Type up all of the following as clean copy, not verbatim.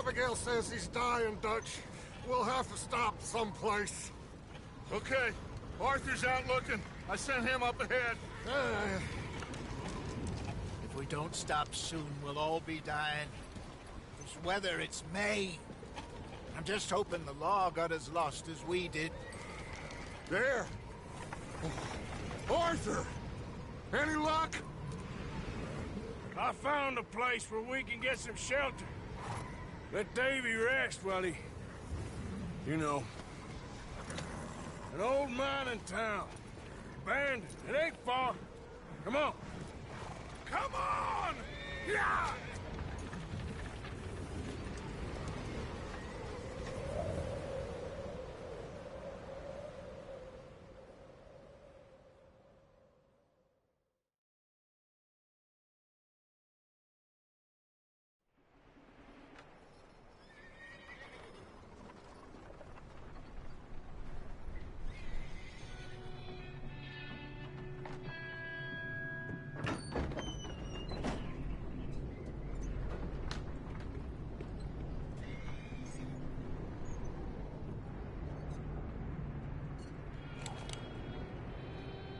Abigail says he's dying, Dutch. We'll have to stop someplace. Okay. Arthur's out looking. I sent him up ahead. If we don't stop soon, we'll all be dying. This weather, it's May. I'm just hoping the law got as lost as we did. There! Arthur! Any luck? I found a place where we can get some shelter. Let Davy rest while he... You know. An old mining town. Abandoned. It ain't far. Come on. Come on! Yeah!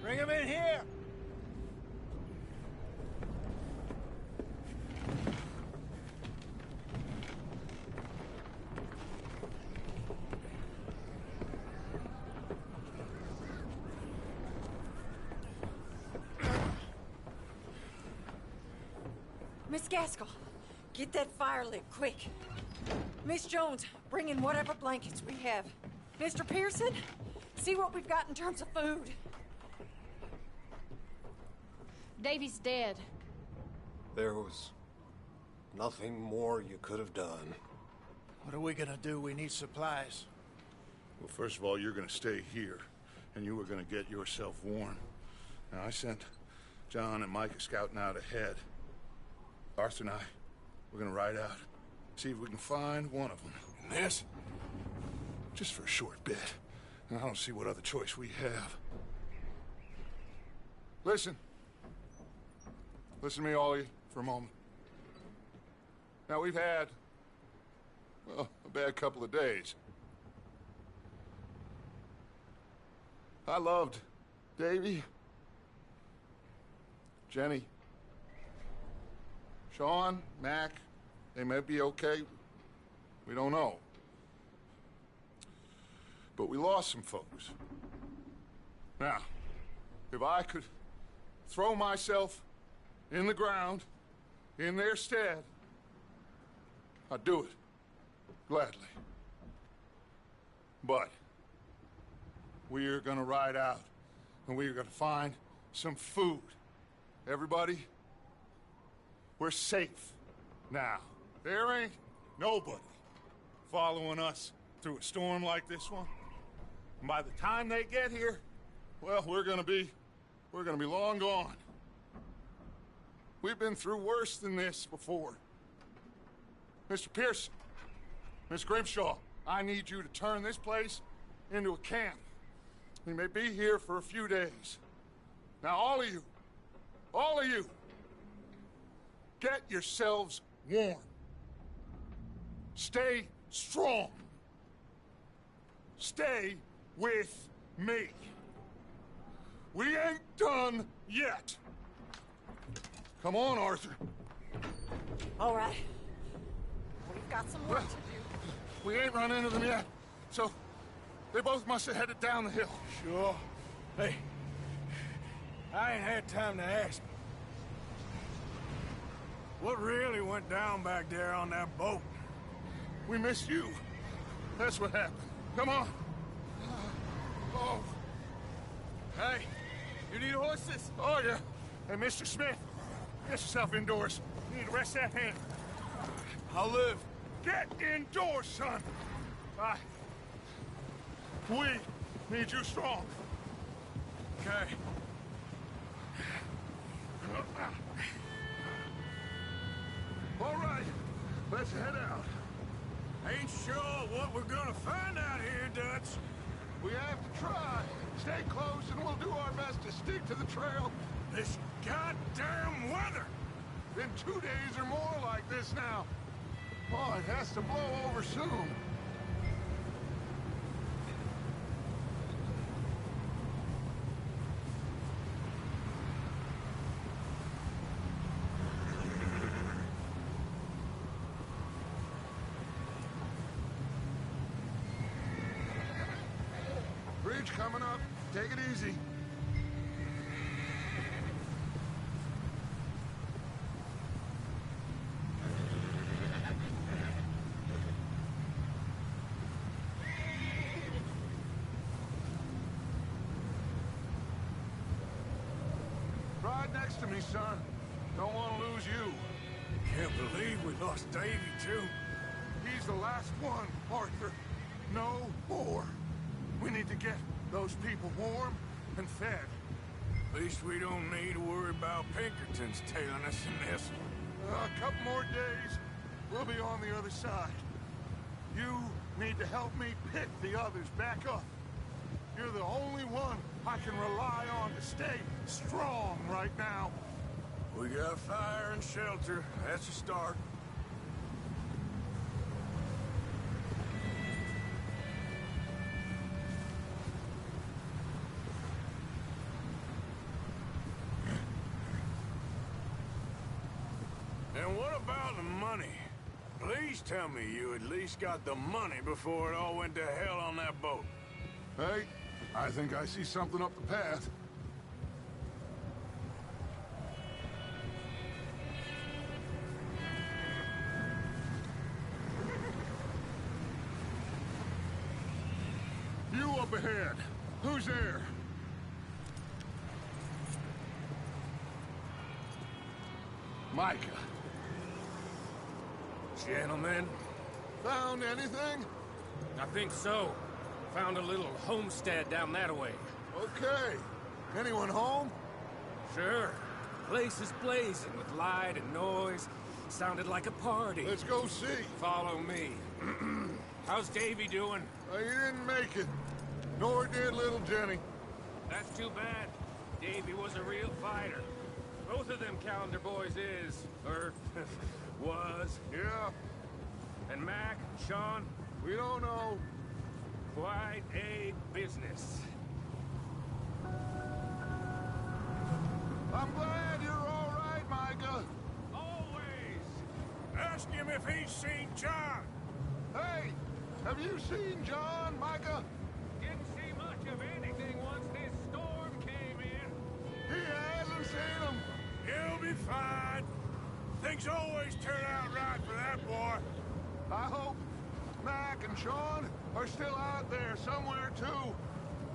Bring him in here! Miss Gaskell, get that fire lit, quick. Miss Jones, bring in whatever blankets we have. Mr. Pearson, see what we've got in terms of food. Davy's dead. There was nothing more you could have done. What are we gonna do? We need supplies. Well, first of all, you're gonna stay here, and you were gonna get yourself warm. Now, I sent John and Micah scouting out ahead. Arthur and I, we're gonna ride out, see if we can find one of them. And this? Just for a short bit. I don't see what other choice we have. Listen. Listen to me, all of you, for a moment. Now, we've had, well, a bad couple of days. I loved Davy, Jenny, Sean, Mac. They may be okay. We don't know. But we lost some folks. Now, if I could throw myself in the ground in their stead, I'd do it. Gladly. But we are gonna ride out, and we are gonna find some food. Everybody, we're safe now. There ain't nobody following us through a storm like this one. And by the time they get here, well, we're gonna be long gone. We've been through worse than this before. Mr. Pearson, Miss Grimshaw, I need you to turn this place into a camp. We may be here for a few days. Now, all of you, get yourselves warm. Stay strong. Stay with me. We ain't done yet. Come on, Arthur. All right. We've got some work to do. We ain't run into them yet, so they both must have headed down the hill. Sure. Hey, I ain't had time to ask. What really went down back there on that boat? We missed you. That's what happened. Come on. Oh. Hey, you need horses? Oh, yeah. Hey, Mr. Smith, get yourself indoors. You need to rest that hand. I'll live. Get indoors, son. We need you strong. Okay. All right, let's head out. Ain't sure what we're gonna find out here, Dutch. We have to try. Stay close and we'll do our best to stick to the trail. This goddamn weather! Been 2 days or more like this now. Oh, it has to blow over soon. Bridge coming up. Take it easy. Ride next to me, son. Don't want to lose you. Can't believe we lost Davy, too. He's the last one, Arthur. No more. We need to get those people warm and fed. At least we don't need to worry about Pinkertons tailing us in this. A couple more days, we'll be on the other side. You need to help me pick the others back up. You're the only one I can rely on to stay strong right now. We got fire and shelter. That's a start. And what about the money? Please tell me you at least got the money before it all went to hell on that boat. Hey, I think I see something up the path. You up ahead. Who's there? Micah. Gentlemen, Found anything? I think so. Found a little homestead down that way. Okay. Anyone home? Sure. Place is blazing with light and noise. Sounded like a party. Let's go see. Follow me. How's Davy doing? He didn't make it. Nor did little Jenny. That's too bad. Davy was a real fighter. Both of them Calendar boys is, or was. Yeah, And Mac, Sean, we don't know. quite a business. I'm glad you're all right, Micah. Always! Ask him if he's seen John. Hey, have you seen John, Micah? Didn't see much of anything once this storm came in. He hasn't seen him. He'll be fine. Things always turn out right for that boy. I hope Mac and Sean are still out there somewhere, too.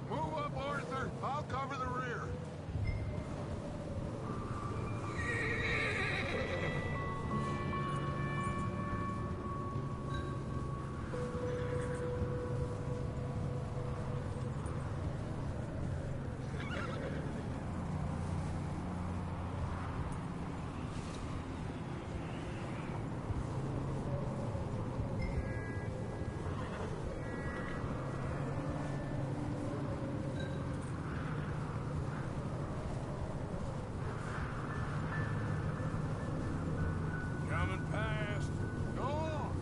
Move up, Arthur. I'll cover the rear. Coming past. Go on.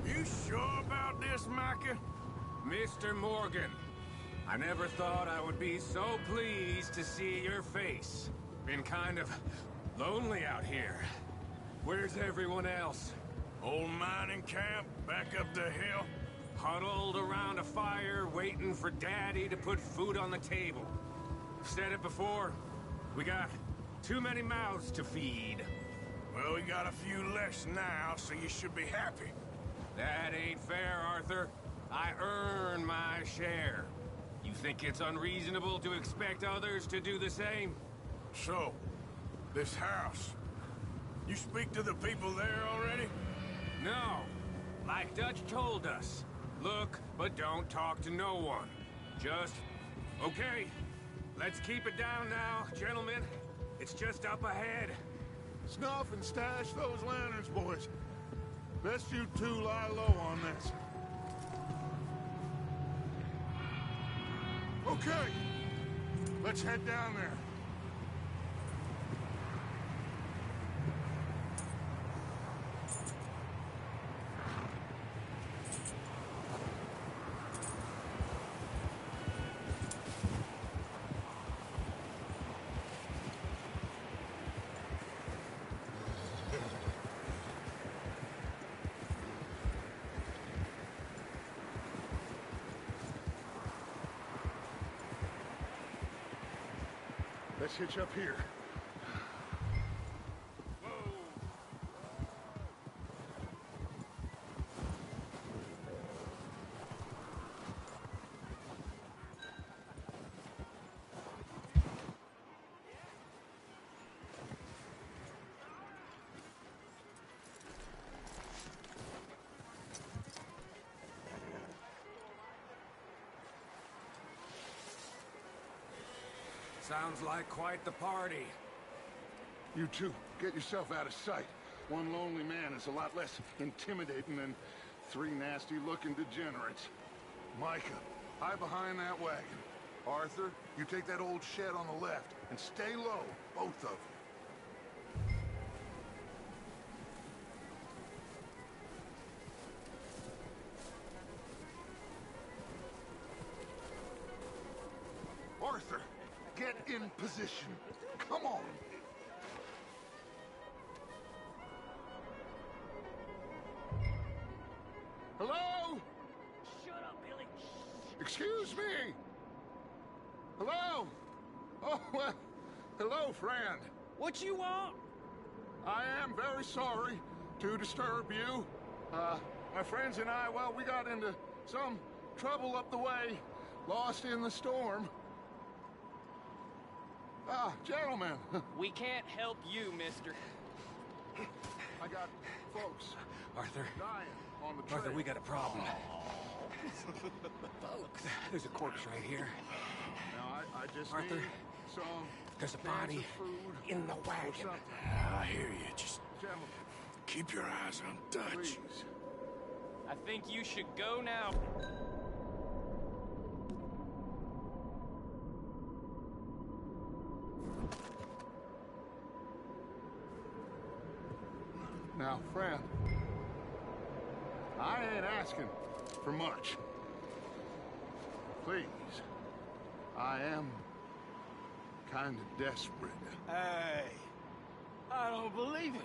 You sure about this, Micah? Mr. Morgan, I never thought I would be so pleased to see your face. Been kind of lonely out here. Where's everyone else? Old mining camp back up the hill. Huddled around a fire, waiting for Daddy to put food on the table. I've said it before, we got too many mouths to feed. Well, we got a few less now, so you should be happy. That ain't fair, Arthur. I earn my share. You think it's unreasonable to expect others to do the same? So, this house. You speak to the people there already? No. Like Dutch told us. Look, but don't talk to no one. Just, okay. Let's keep it down now, gentlemen. It's just up ahead. Snuff and stash those lanterns, boys. Best you two lie low on this. Okay. Let's head down there. Let's hitch up here. Sounds like quite the party. You two, get yourself out of sight. One lonely man is a lot less intimidating than three nasty-looking degenerates. Micah, hide behind that wagon. Arthur, you take that old shed on the left, and stay low, both of you. Arthur, get in position. Come on. Hello? Shut up, Billy. Excuse me. Hello? Oh, well, hello, friend. What you want? I am very sorry to disturb you. My friends and I, well, we got into some trouble up the way, lost in the storm. Gentlemen. We can't help you, mister. I got folks Arthur, dying on the trail. Arthur, we got a problem. Folks. There's a corpse right here. Now, I just Arthur, need some there's a cans body of food in the or wagon. something. I hear you. Just Gentlemen, keep your eyes on Dutch. please. I think you should go now. Now, friend, I ain't asking for much. Please, I am kind of desperate. Hey, I don't believe it.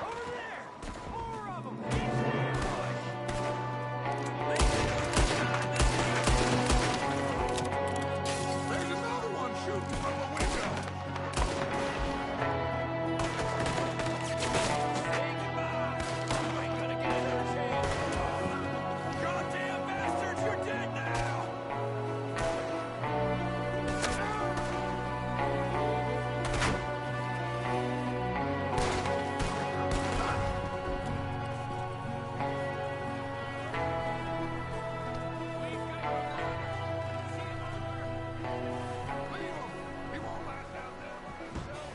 Over there! More of them! There's another one shooting from the window! Say goodbye! You ain't gonna get another chance! Goddamn bastards, you're dead now! Leave him! He won't last down there by himself!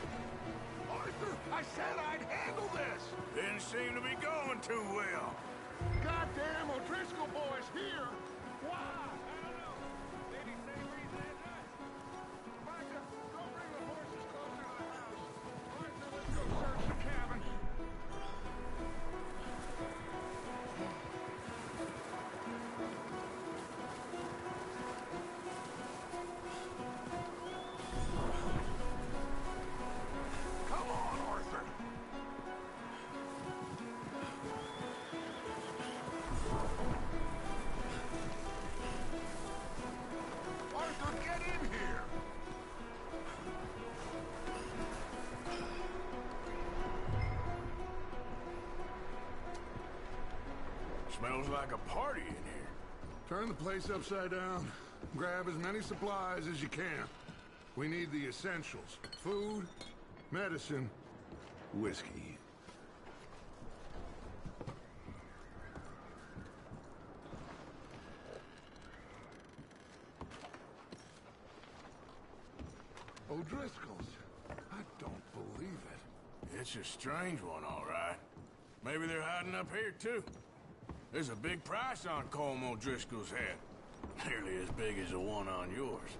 Arthur, I said I'd handle this! Didn't seem to be going too well. Goddamn O'Driscoll boys here! Why? I don't know. Maybe same reason as us. Micah, go bring the horses closer to the house. Arthur, let's go search the cabin. Come on, Arthur. Arthur, get in here! Smells like a party in here. Turn the place upside down. Grab as many supplies as you can. We need the essentials. Food, medicine, whiskey. O'Driscoll's. I don't believe it. It's a strange one, all right. Maybe they're hiding up here, too. There's a big price on Colm O'Driscoll's head. Nearly as big as the one on yours.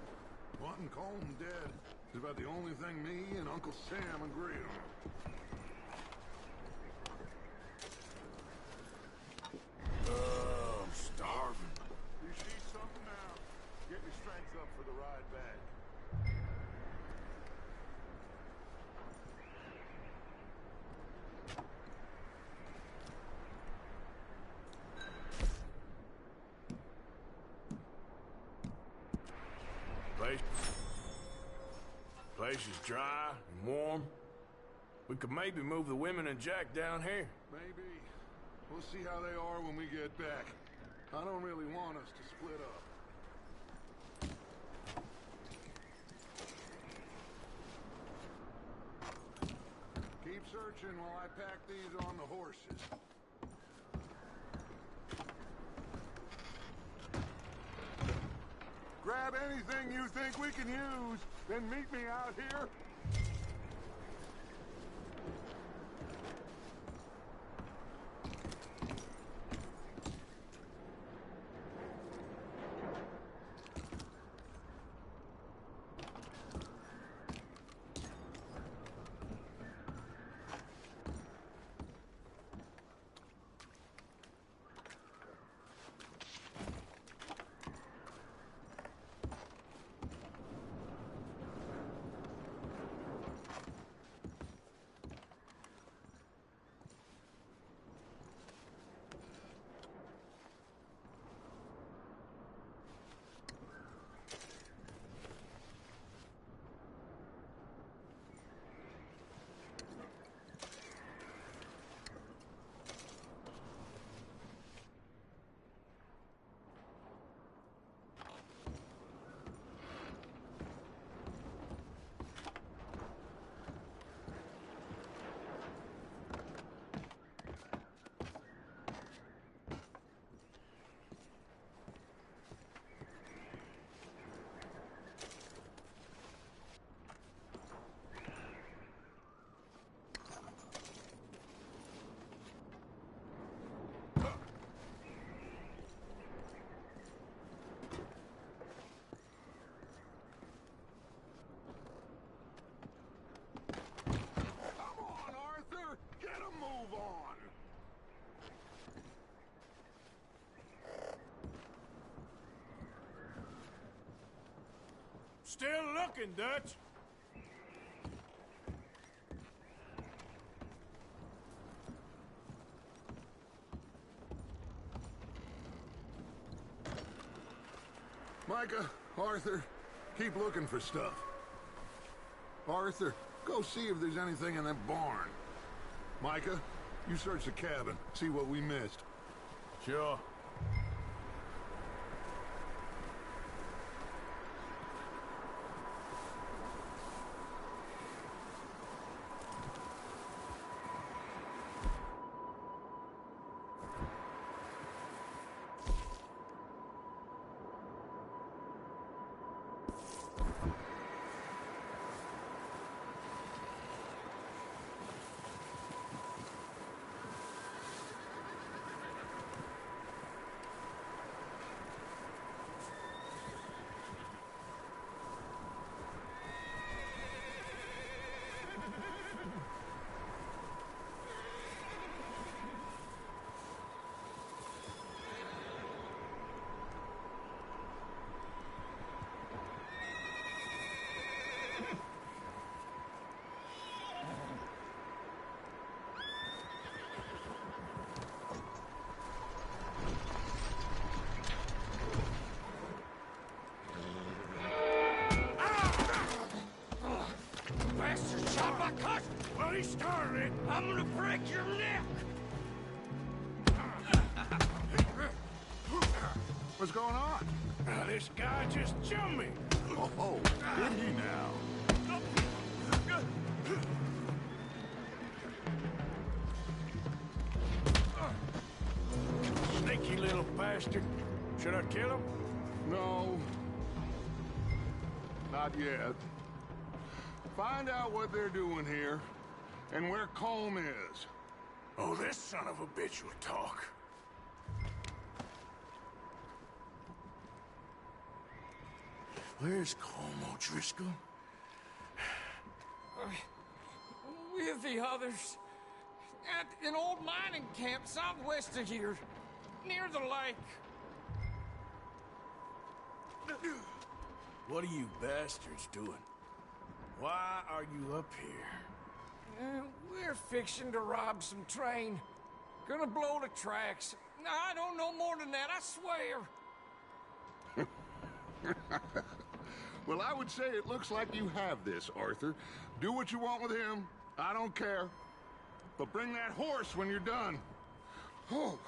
Wanting Colm dead is about the only thing me and Uncle Sam agree on. I'm starving. You see something now? Get your strength up for the ride back. Place is dry and warm. We could maybe move the women and Jack down here. Maybe. We'll see how they are when we get back. I don't really want us to split up. Keep searching while I pack these on the horses. Grab anything you think we can use, then meet me out here. talking, Dutch. Micah, Arthur, keep looking for stuff. Arthur, go see if there's anything in that barn. Micah, you search the cabin, see what we missed. Sure. Bastard shot my cousin! Well, he started it. I'm gonna break your neck! What's going on? This guy just jumped me. Oh, did he now? Sneaky little bastard. Should I kill him? No. Not yet. Find out what they're doing here, and where Colm is. Oh, this son of a bitch will talk. Where's Colm O'Driscoll? With the others. At an old mining camp southwest of here. Near the lake. What are you bastards doing? Why are you up here? We're fixing to rob some train. Gonna blow the tracks. I don't know more than that, I swear. Well, I would say it looks like you have this, Arthur. Do what you want with him. I don't care. But bring that horse when you're done. Oh.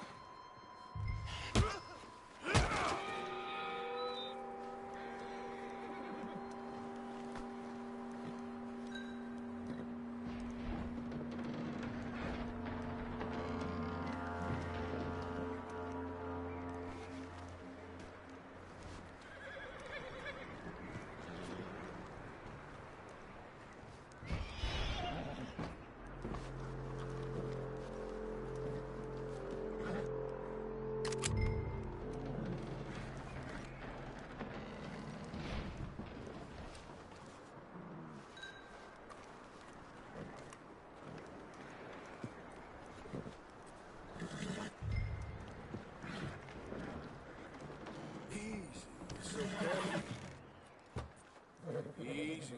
Easy.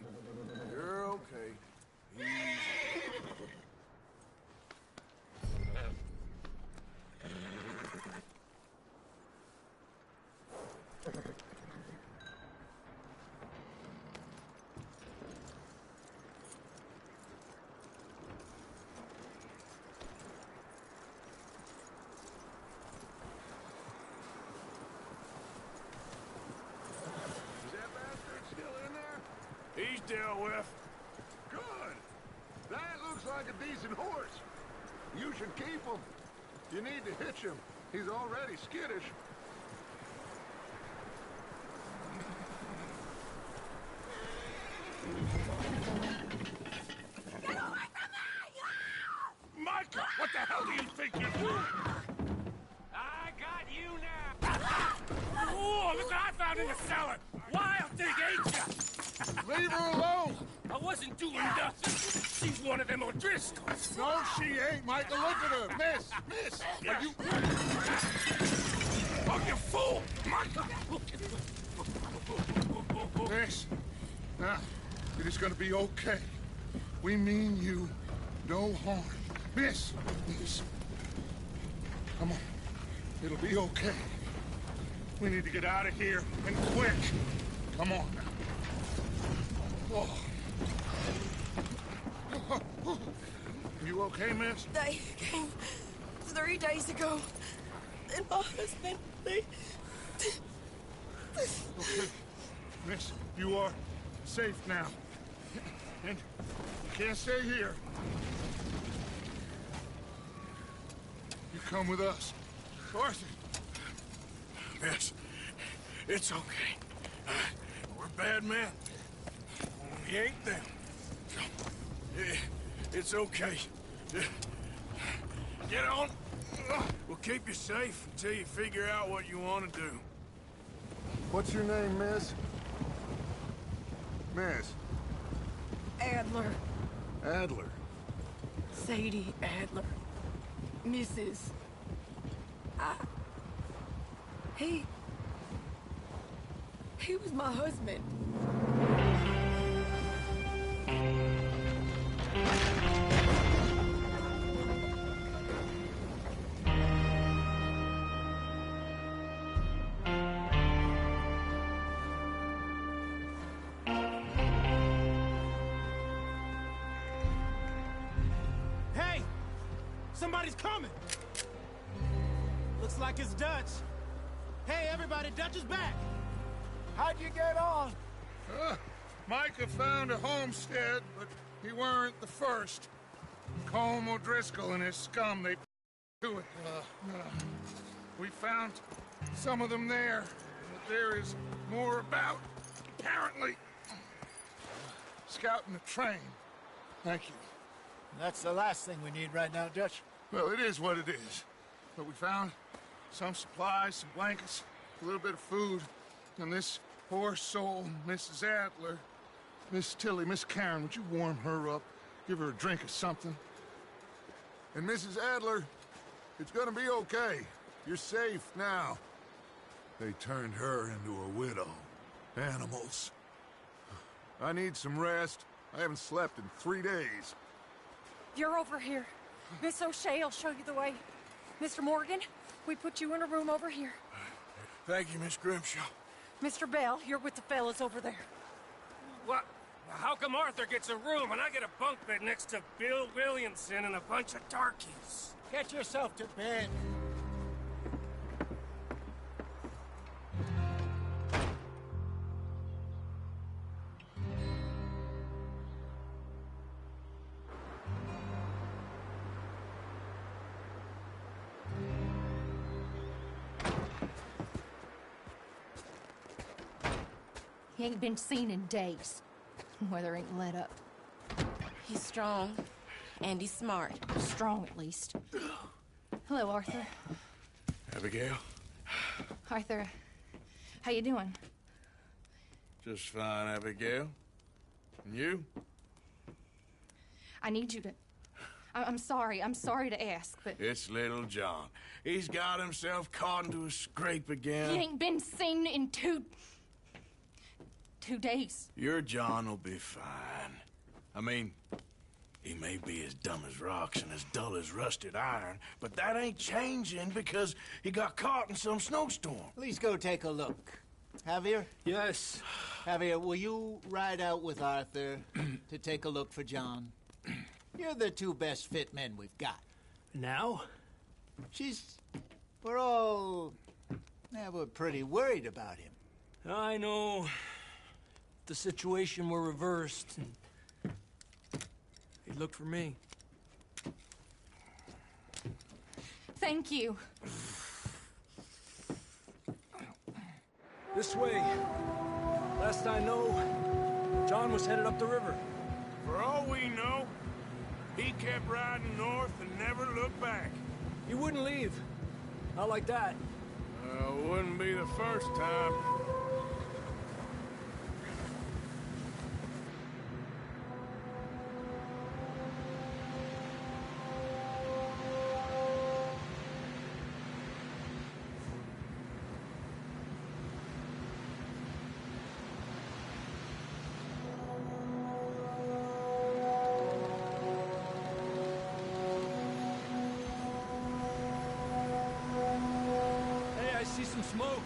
You're okay. Easy. He's dealt with. Good. That looks like a decent horse. You should keep him. You need to hitch him. He's already skittish. Micah, what the hell do you think you're doing? I got you now. Oh, look what I found in the cellar. Wild thing, ain't ya? Leave her alone! I wasn't doing nothing. She's one of them O'Driscolls. No, she ain't, Micah. Look at her. Miss. Are you... Oh, you fool! Micah! Now, it is gonna be okay. We mean you no harm. Miss! Come on. It'll be okay. We need to get out of here, and quick. Come on now. Oh. You okay, miss? They came 3 days ago. And my husband, they... Okay. Miss, you are safe now. And you can't stay here. You come with us. Arthur. Miss, it's okay. We're bad men. We ain't them. It's okay. Get on. We'll keep you safe until you figure out what you want to do. What's your name, miss? Miss. Adler. Adler. Sadie Adler. Mrs. He was my husband. Hey! Somebody's coming! Looks like it's Dutch. Hey, everybody, Dutch is back! How'd you get on? Micah found a homestead, but he weren't the first. Colm O'Driscoll and his scum, they to it. We found some of them there, but there is more about, apparently. Scouting the train. Thank you. That's the last thing we need right now, Dutch. Well, it is what it is. But we found some supplies, some blankets, a little bit of food, and this poor soul, Mrs. Adler, Miss Tilly, Miss Karen, would you warm her up? Give her a drink or something? And Mrs. Adler, it's gonna be okay. You're safe now. They turned her into a widow. Animals. I need some rest. I haven't slept in 3 days. You're over here. Miss O'Shea will show you the way. Mr. Morgan, we put you in a room over here. Thank you, Miss Grimshaw. Mr. Bell, you're with the fellas over there. What? How come Arthur gets a room and I get a bunk bed next to Bill Williamson and a bunch of darkies? Get yourself to bed. He ain't been seen in days. Weather ain't let up. He's strong, and he's smart. Strong, at least. Hello, Arthur. Abigail? Arthur, how you doing? Just fine, Abigail. And you? I need you to... I'm sorry to ask, but... It's little John. He's got himself caught into a scrape again. He ain't been seen in 2 days. Your John will be fine. I mean, he may be as dumb as rocks and as dull as rusted iron, but that ain't changing because he got caught in some snowstorm. Please go take a look. Javier? Yes. Javier, will you ride out with Arthur to take a look for John? You're the 2 best fit men we've got. Now? We're pretty worried about him. I know. The situation were reversed, and he looked for me. Thank you. This way. Last I know, John was headed up the river. For all we know, he kept riding north and never looked back. He wouldn't leave. Not like that. Wouldn't be the first time. smoke.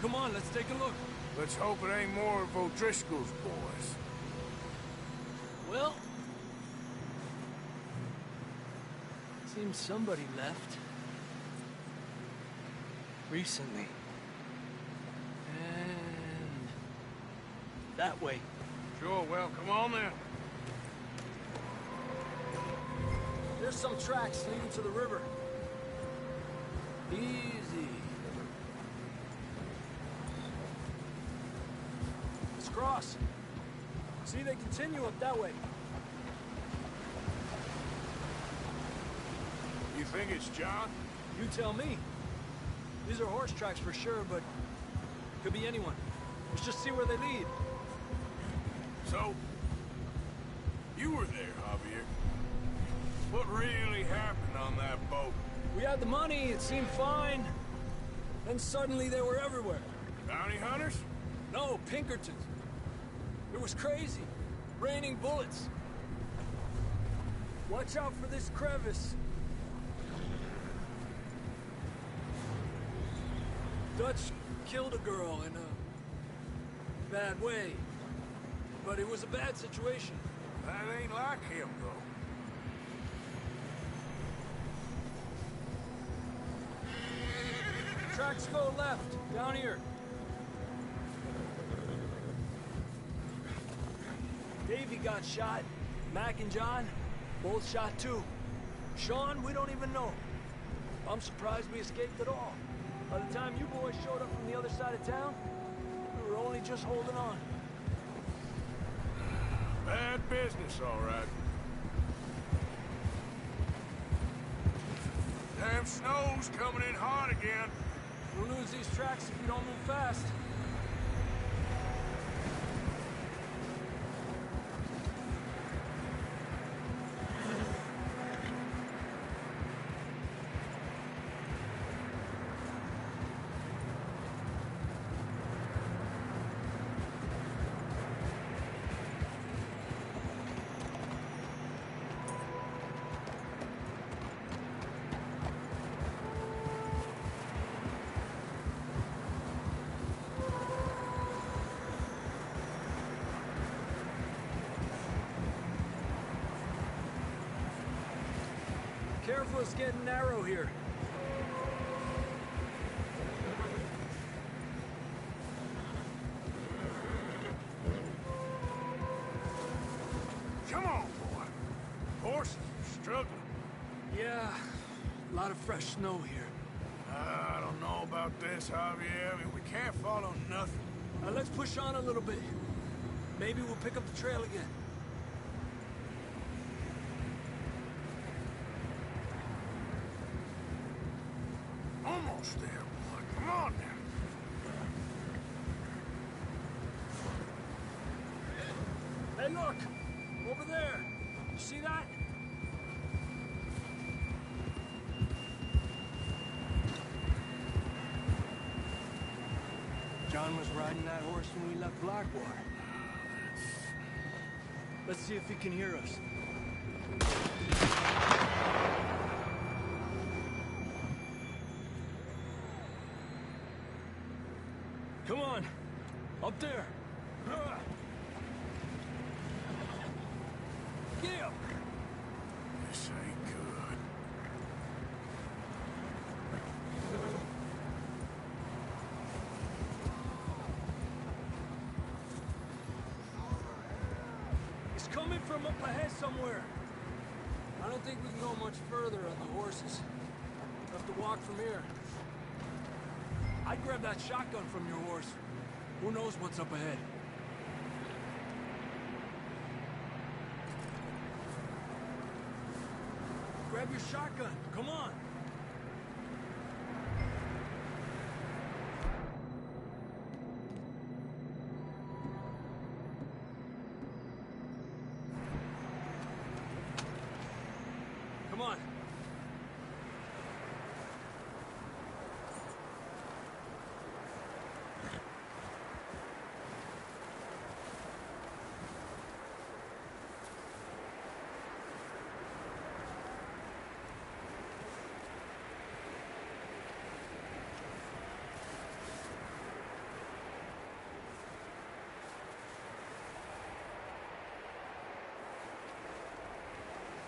Come on, let's take a look. Let's hope it ain't more of O'Driscoll's boys. Well... seems somebody left. Recently. And... that way. Sure, well, come on then. There's some tracks leading to the river. Easy. Let's cross. See, they continue up that way. You think it's John? You tell me. These are horse tracks for sure, but could be anyone. Let's just see where they lead. So, you were there, Javier. What really happened on that boat? We had the money, it seemed fine. Then suddenly they were everywhere. Bounty hunters? No, Pinkertons. It was crazy. Raining bullets. Watch out for this crevice. Dutch killed a girl in a bad way. But it was a bad situation. That ain't like him, though. Tracks go left, down here. Davey got shot. Mac and John, both shot too. Sean, we don't even know. I'm surprised we escaped at all. By the time you boys showed up from the other side of town, we were only just holding on. Bad business, all right. Damn snow's coming in hard again. We'll lose these tracks if we don't move fast. Careful, it's getting narrow here. Come on, boy. Horses are struggling. Yeah, a lot of fresh snow here. I don't know about this, Javier. I mean, we can't follow nothing. Let's push on a little bit. Maybe we'll pick up the trail again. Almost there, boy. Come on now. Hey, look! Over there! You see that? John was riding that horse when we left Blackwater. Let's see if he can hear us. Come on! Up there! Get up! This ain't good. It's coming from up ahead somewhere. I don't think we can go much further on the horses. We'll have to walk from here. I'd grab that shotgun from your horse. Who knows what's up ahead? Grab your shotgun. Come on. Come on.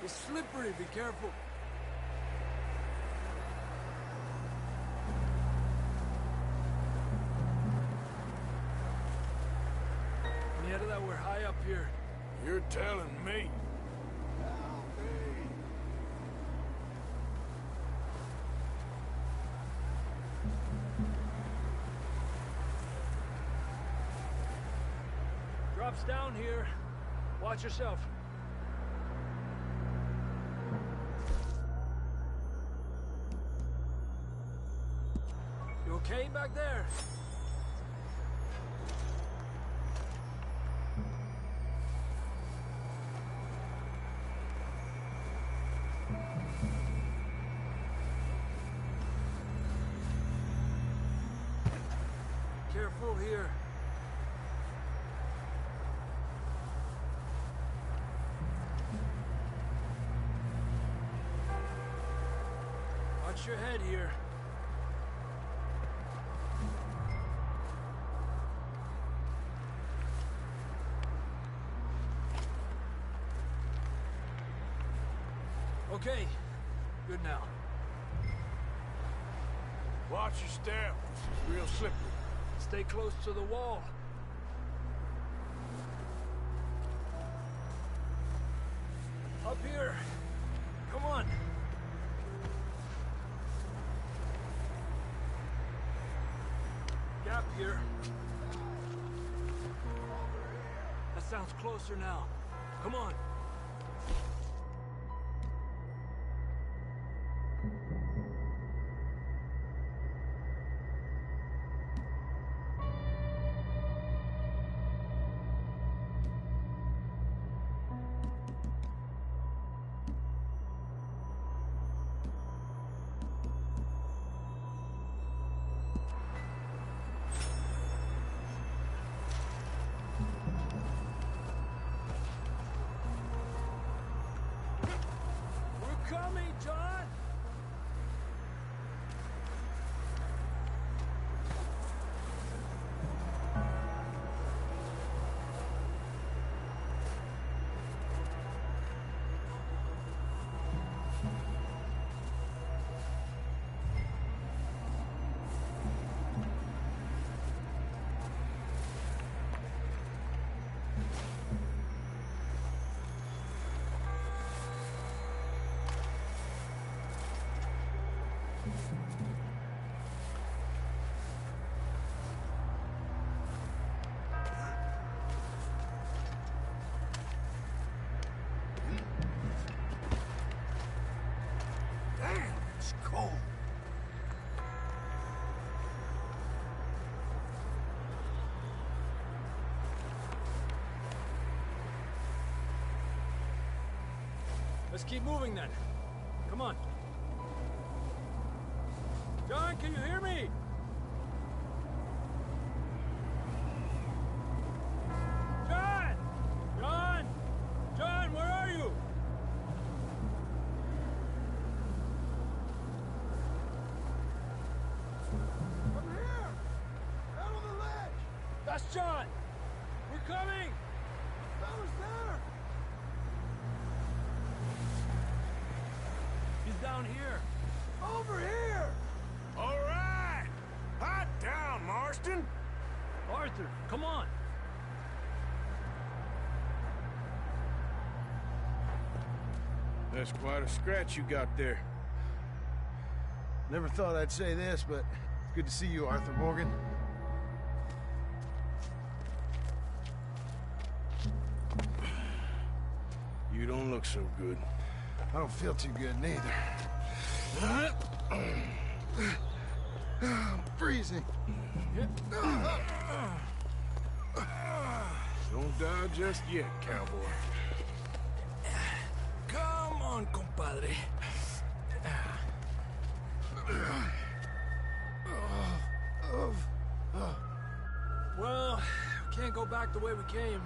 It's slippery, be careful. Nieta, that we're high up here. You're telling me. Drops down here. Watch yourself. You okay back there? Careful here. Watch your head here. Okay, good now. Watch your step. This is real slippery. Stay close to the wall. Up here. Come on. Gap here. That sounds closer now. Come on. Coming, John! Let's keep moving then. Come on. John, can you hear me? John! John! John, where are you? I'm here! Out on the ledge! That's John! We're coming! Fella's there! He's down here. Over here! All right! Hot down, Marston! Arthur, come on! That's quite a scratch you got there. Never thought I'd say this, but it's good to see you, Arthur Morgan. You don't look so good. I don't feel too good, neither. I'm freezing. Don't die just yet, cowboy. Come on, compadre. Well, we can't go back the way we came.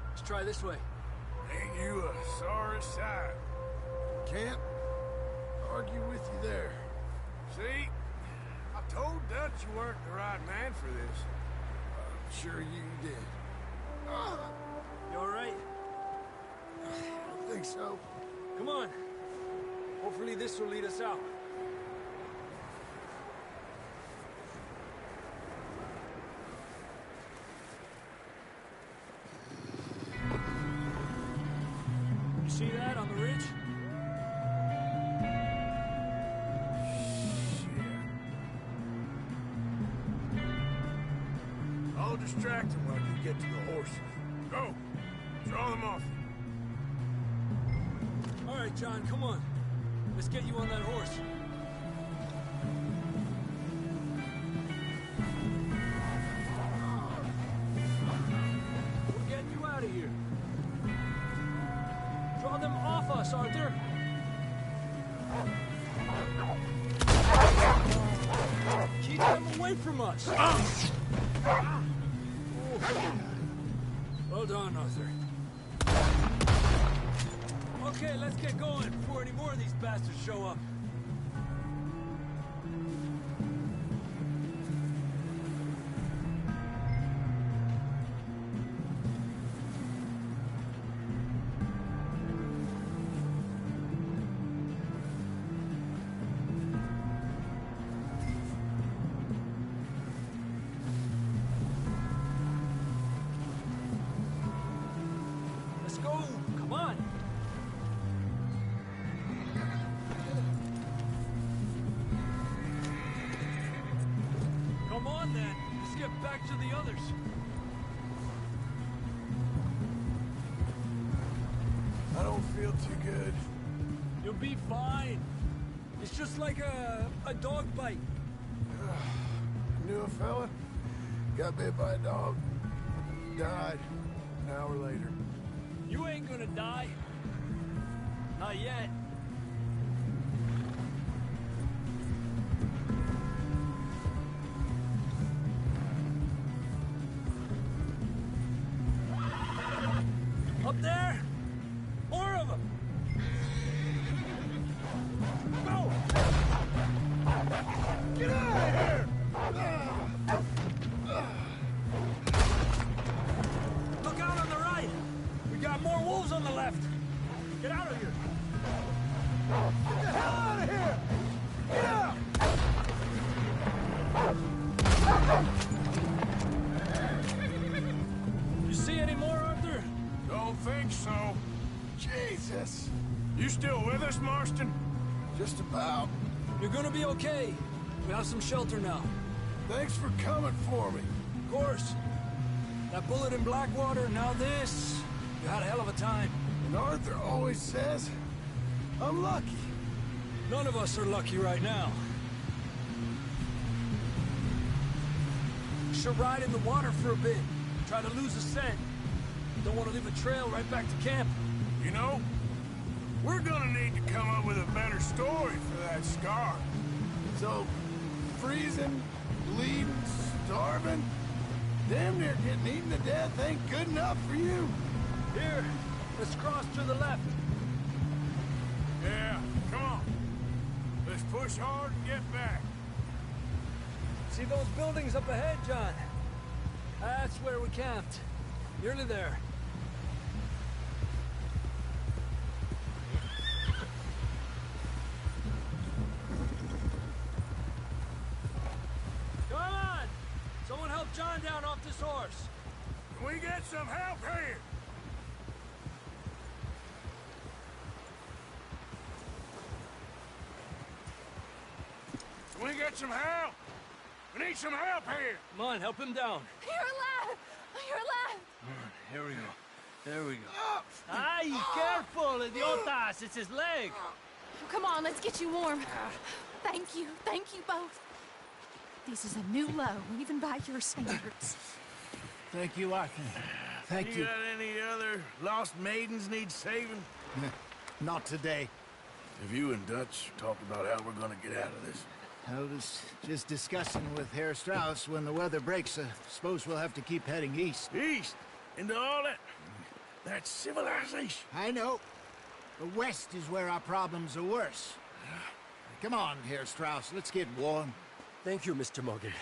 Let's try this way. Ain't you a sorry sight? Can't argue with you there. See? I told Dutch you weren't the right man for this. I'm sure you did. You all right? I don't think so. Come on. Hopefully this will lead us out. You see that on the ridge? I'll distract them while you get to the horses. Go! Draw them off. All right, John, come on. Let's get you on that horse. We're getting you out of here. Draw them off us, Arthur. Keep them away from us. Well done, Arthur. Okay, let's get going before any more of these bastards show up. Let's go! Come on! Come on, then. Let's get back to the others. I don't feel too good. You'll be fine. It's just like a dog bite. Knew a fella, got bit by a dog, died an hour later. You ain't gonna die. Not yet. Up there? More of them! Go! Get out of here! Look out on the right! We got more wolves on the left! Get out of here! Get the hell out of here! Get out! You see any more, Arthur? Don't think so. Jesus! You still with us, Marston? Just about. You're gonna be okay. We have some shelter now. Thanks for coming for me. Of course. That bullet in Blackwater, now this. You had a hell of a time. And Arthur always says, I'm lucky. None of us are lucky right now. Should ride in the water for a bit. Try to lose the scent. Don't want to leave a trail right back to camp. You know, we're gonna need to come up with a better story for that scar. So, freezing, bleeding, starving, damn near getting eaten to death ain't good enough for you. Here, let's cross to the left. Yeah, come on. Let's push hard and get back. See those buildings up ahead, John? That's where we camped. Nearly there. Come on! Someone help John down off this horse. Can we get some help here? Can we get some help? We need some help here. Come on, help him down. You're alive! You're alive! Here we go. There we go. Ay, careful, idiotas! It's his leg. Come on, let's get you warm. Thank you both. This is a new low, even by your standards. Thank you, Arthur. Thank you. got any other lost maidens need saving? Not today. Have you and Dutch talked about how we're gonna get out of this? I was just discussing with Herr Strauss when the weather breaks. Suppose we'll have to keep heading east. East? Into all that civilization. I know. The west is where our problems are worse. Come on, Herr Strauss. Let's get warm. Thank you, Mr. Morgan.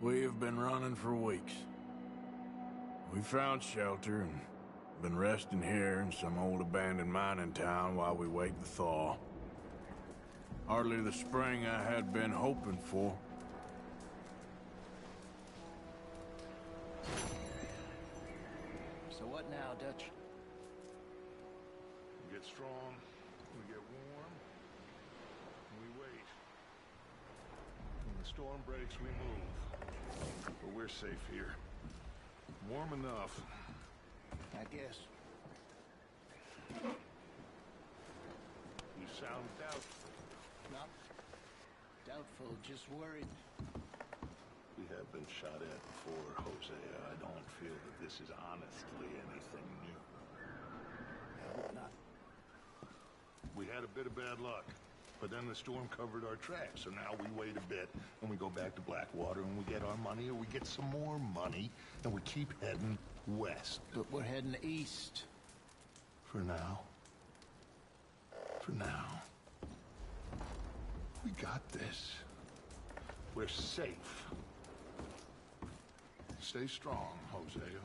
We have been running for weeks. We found shelter and been resting here in some old abandoned mining town while we wait the thaw. Hardly the spring I had been hoping for. So what now, Dutch? We get strong, we get warm, and we wait. When the storm breaks, we move. But we're safe here. Warm enough. I guess. You sound doubtful. Not doubtful, just worried. We have been shot at before, Hosea. I don't feel that this is honestly anything new. I hope not. We had a bit of bad luck, but then the storm covered our tracks, so now we wait a bit, and we go back to Blackwater, and we get our money, or we get some more money, and we keep heading west. But we're heading east. For now. For now. We got this. We're safe. Stay strong, Hosea.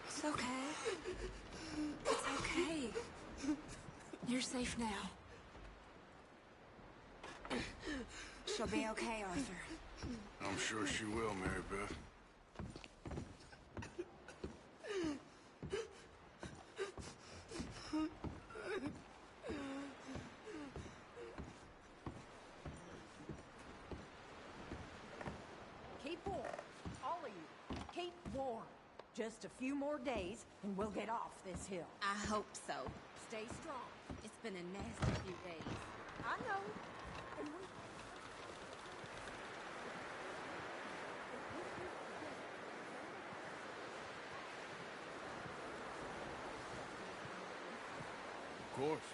It's okay. It's okay. You're safe now. She'll be okay, Arthur. I'm sure she will, Mary Beth. Keep warm. All of you. Keep warm. Just a few more days, and we'll get off this hill. I hope so. Stay strong. It's been a nasty few days. I know. And we... Of course.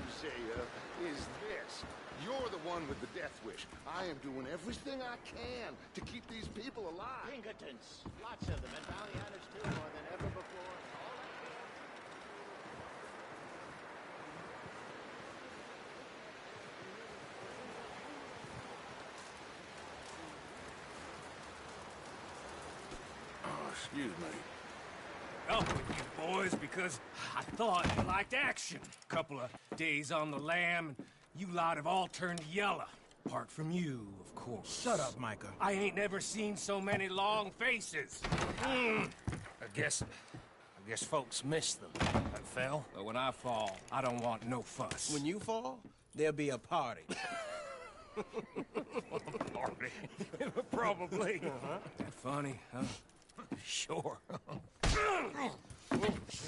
Hosea, is this. You're the one with the death wish. I am doing everything I can to keep these people alive. Pinkertons. Lots of them, and bounty hunters too, more than ever before. All I Oh, excuse me. Up with you boys because I thought you liked action. Couple of days on the lam, and you lot have all turned yellow. Apart from you, of course. Shut up, Micah. I ain't never seen so many long faces. I guess folks miss them. I fell, but when I fall, I don't want no fuss. When you fall, there'll be a party. Party? Probably. That funny, huh? Sure.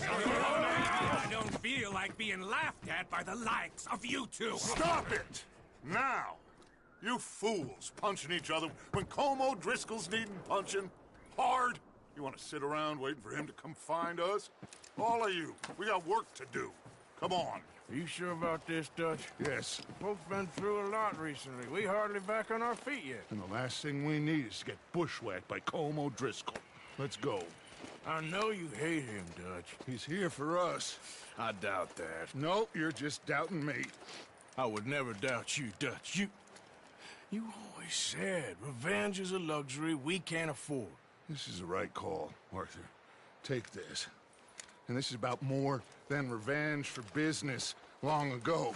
I don't feel like being laughed at by the likes of you two. Stop it! Now! You fools punching each other when Colm O'Driscoll's needing punching. Hard! You want to sit around waiting for him to come find us? All of you, we got work to do. Come on. Are you sure about this, Dutch? Yes. Folks been through a lot recently. We hardly back on our feet yet. And the last thing we need is to get bushwhacked by Colm O'Driscoll. Let's go. I know you hate him, Dutch. He's here for us. I doubt that. No, you're just doubting me. I would never doubt you, Dutch. You always said revenge is a luxury we can't afford. This is the right call, Arthur. Take this. And this is about more than revenge for business long ago.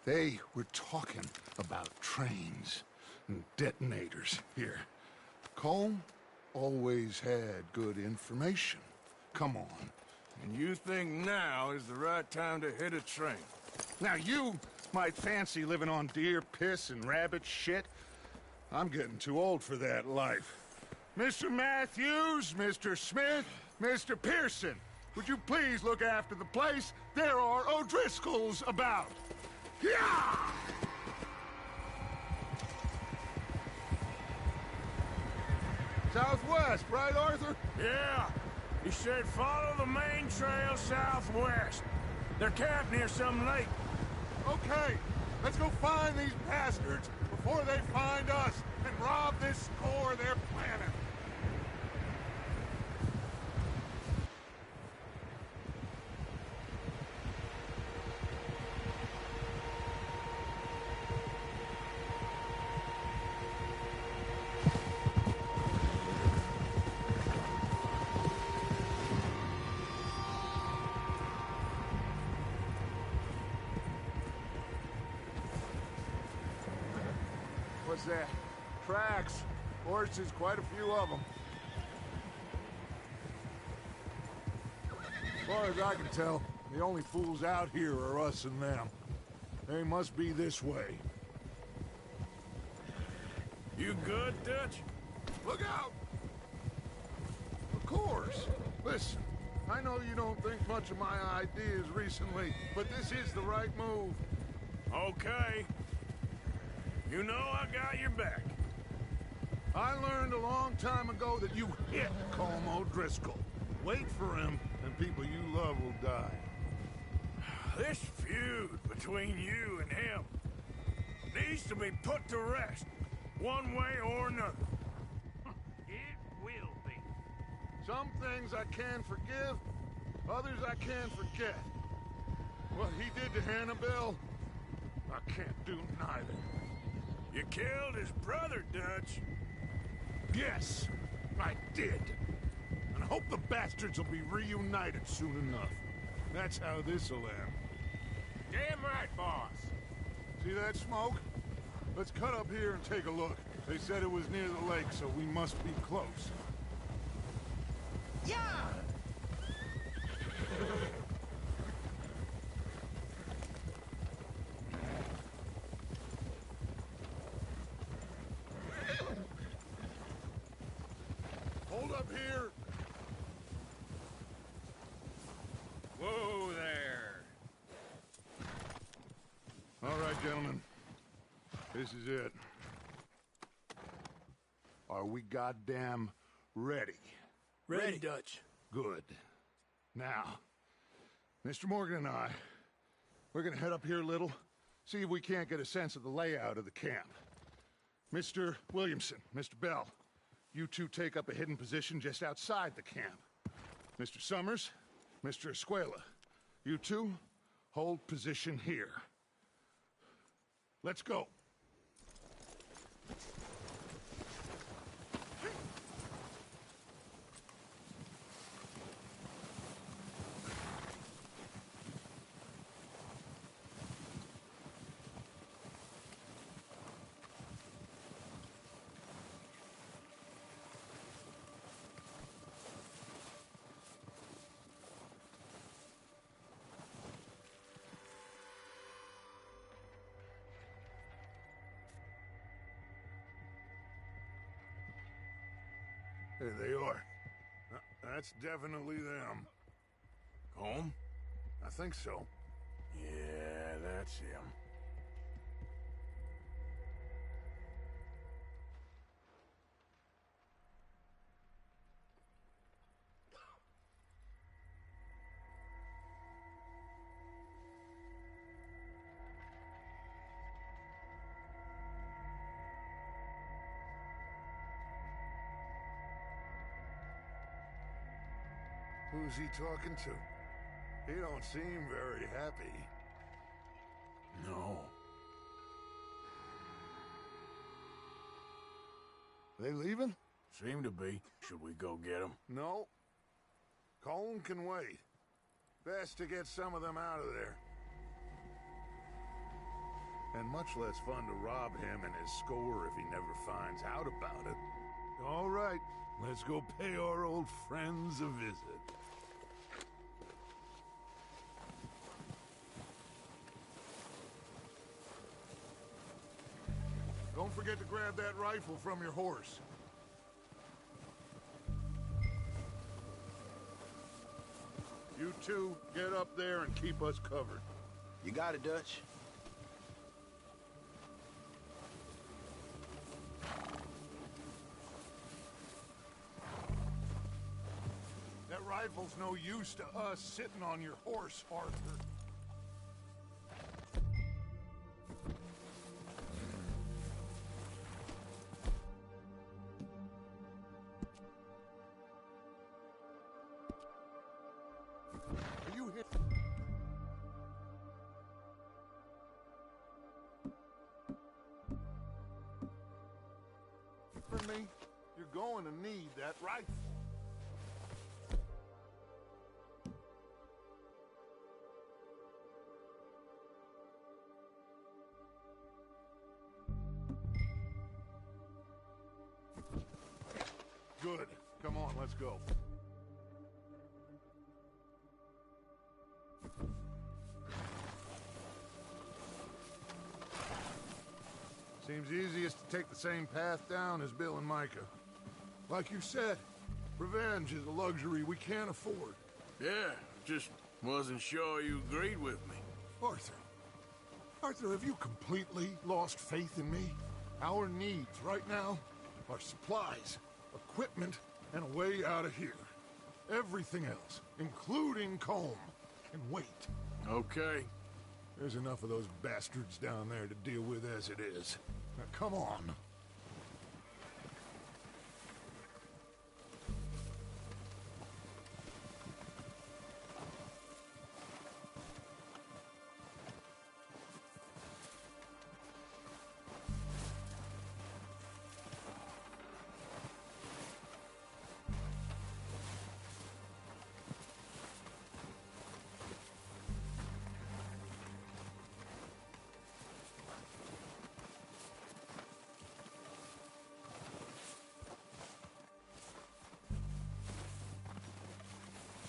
They were talking about trains and detonators here. Colm always had good information. Come on. And you think now is the right time to hit a train? Now you might fancy living on deer piss and rabbit shit. I'm getting too old for that life. Mr. Matthews, Mr. Smith, Mr. Pearson, would you please look after the place? There are O'Driscolls about. Yeah! Southwest, right, Arthur? Yeah. He said follow the main trail southwest. They're camped near some lake. Okay, let's go find these bastards before they find us and rob this score they're planning. What's that? Tracks. Horses, quite a few of them. As far as I can tell, the only fools out here are us and them. They must be this way. You good, Dutch? Look out! Of course. Listen, I know you don't think much of my ideas recently, but this is the right move. Okay. You know I got your back. I learned a long time ago that you hit Colm O'Driscoll. Wait for him, and people you love will die. This feud between you and him needs to be put to rest, one way or another. It will be. Some things I can forgive, others I can't forget. What he did to Hannibal, I can't do neither. You killed his brother, Dutch. Yes, I did. And I hope the bastards will be reunited soon enough. That's how this'll end. Damn right, boss. See that smoke? Let's cut up here and take a look. They said it was near the lake, so we must be close. Yeah! Hold up here. Whoa there. All right, gentlemen. This is it. Are we goddamn ready? Ready, Dutch. Good. Now, Mr. Morgan and I, We're gonna head up here a little, see if we can't get a sense of the layout of the camp. Mr. Williamson, Mr. Bell, you two take up a hidden position just outside the camp. Mr. Summers, Mr. Escuela, you two hold position here. Let's go. There they are. That's definitely them. Home? I think so. Yeah, that's him. Who's he talking to? He don't seem very happy. No. They leaving? Seem to be. Should we go get them? No. Colm can wait. Best to get some of them out of there. And much less fun to rob him and his score if he never finds out about it. All right, let's go pay our old friends a visit. Don't forget to grab that rifle from your horse. You two, get up there and keep us covered. You got it, Dutch. That rifle's no use to us sitting on your horse, Arthur. Are you hit? For me, you're going to need that rifle. Good. Come on, let's go. Seems easiest to take the same path down as Bill and Micah. Like you said, revenge is a luxury we can't afford. Yeah, just wasn't sure you agreed with me. Arthur. Arthur, have you completely lost faith in me? Our needs right now are supplies, equipment, and a way out of here. Everything else, including Colm, can wait. Okay. There's enough of those bastards down there to deal with as it is. Now, come on.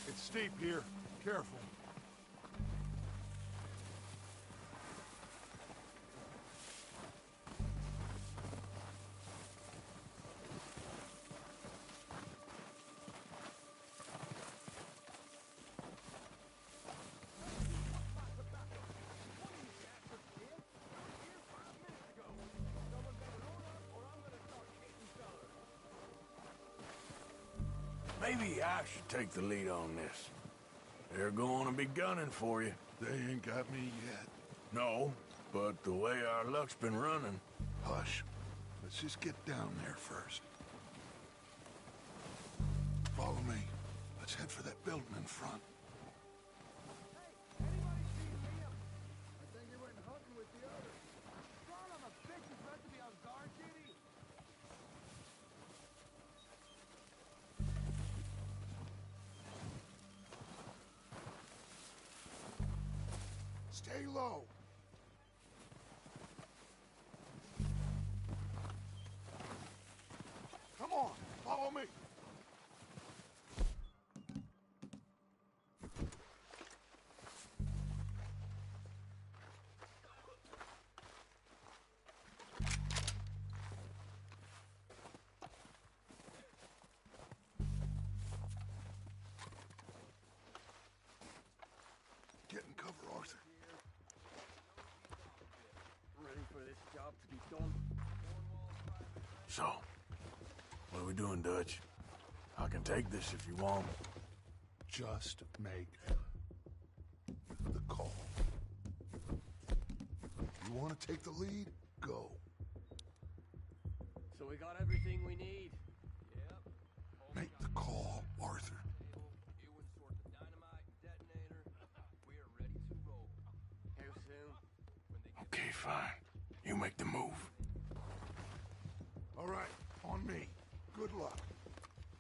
It's steep here. Careful. Maybe I should take the lead on this. They're going to be gunning for you. They ain't got me yet. No, but the way our luck's been running... Hush. Let's just get down there first. Follow me. Let's head for that building in front. Stay low. Come on, follow me. Get in cover, Arthur. Ready for this job to be done. So, what are we doing, Dutch? I can take this if you want. Just make the call. You want to take the lead? Go. So we got everything we need? Yep. Make the call, Arthur. Ewan sort the dynamite detonator. We are ready to roll. How soon? Okay, fine. You make the move. All right, on me. Good luck.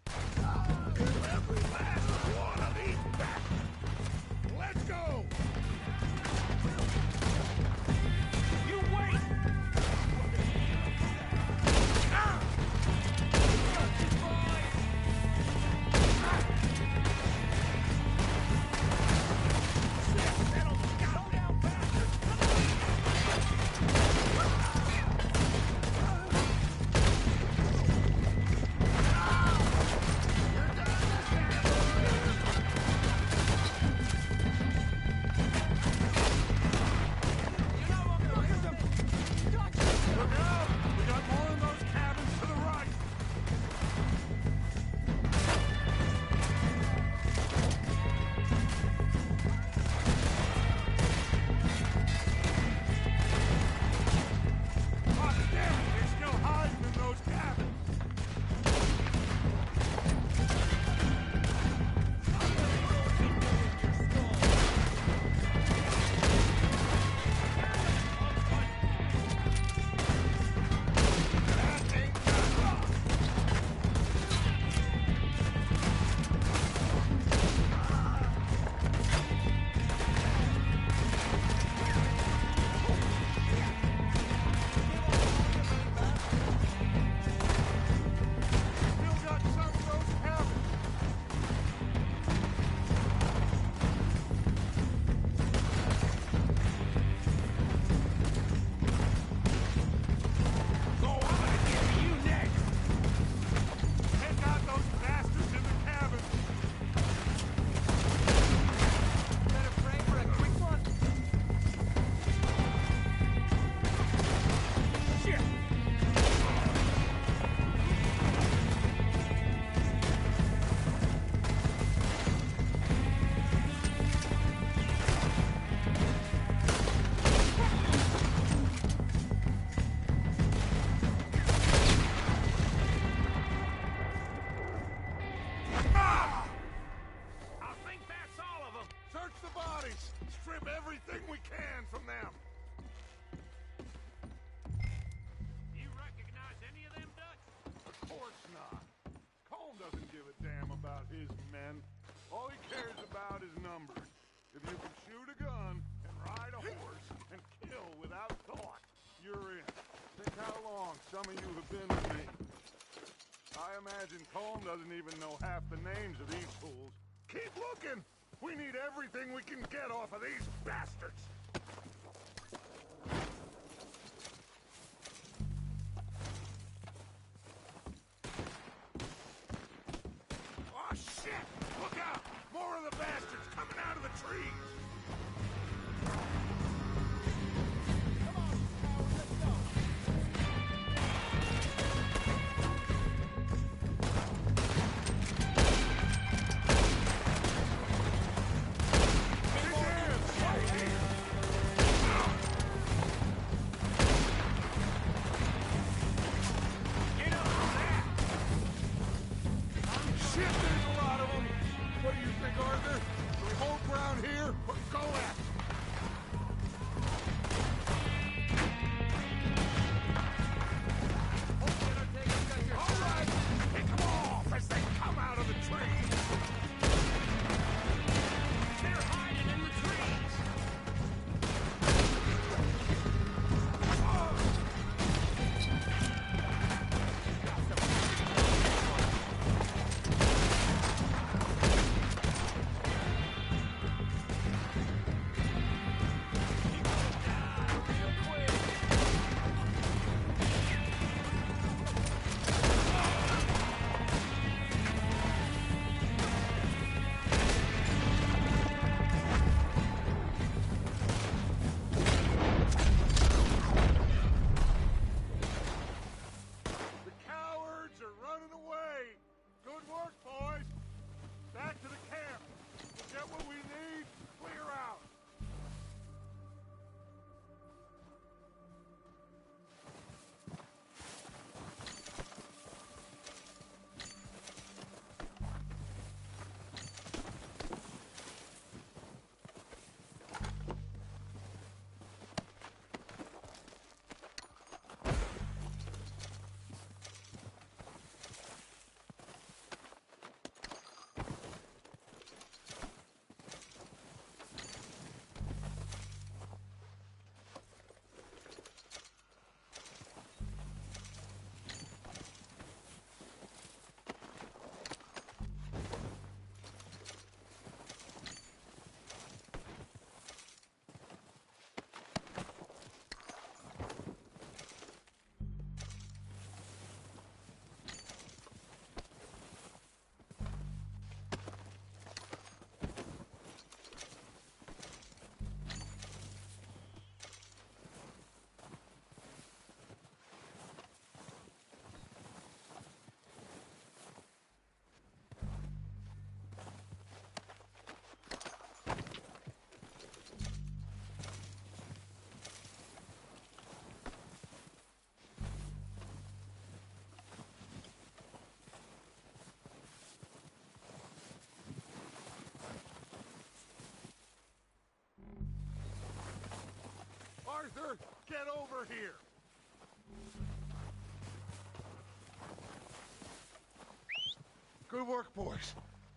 Every last one of these bastards! Let's go! You wait! Some of you have been with me. I imagine Colm doesn't even know half the names of these fools. Keep looking! We need everything we can get off of these bastards! Oh, shit! Look out! More of the bastards coming out of the trees! Right here! Arthur, get over here! Good work, boys.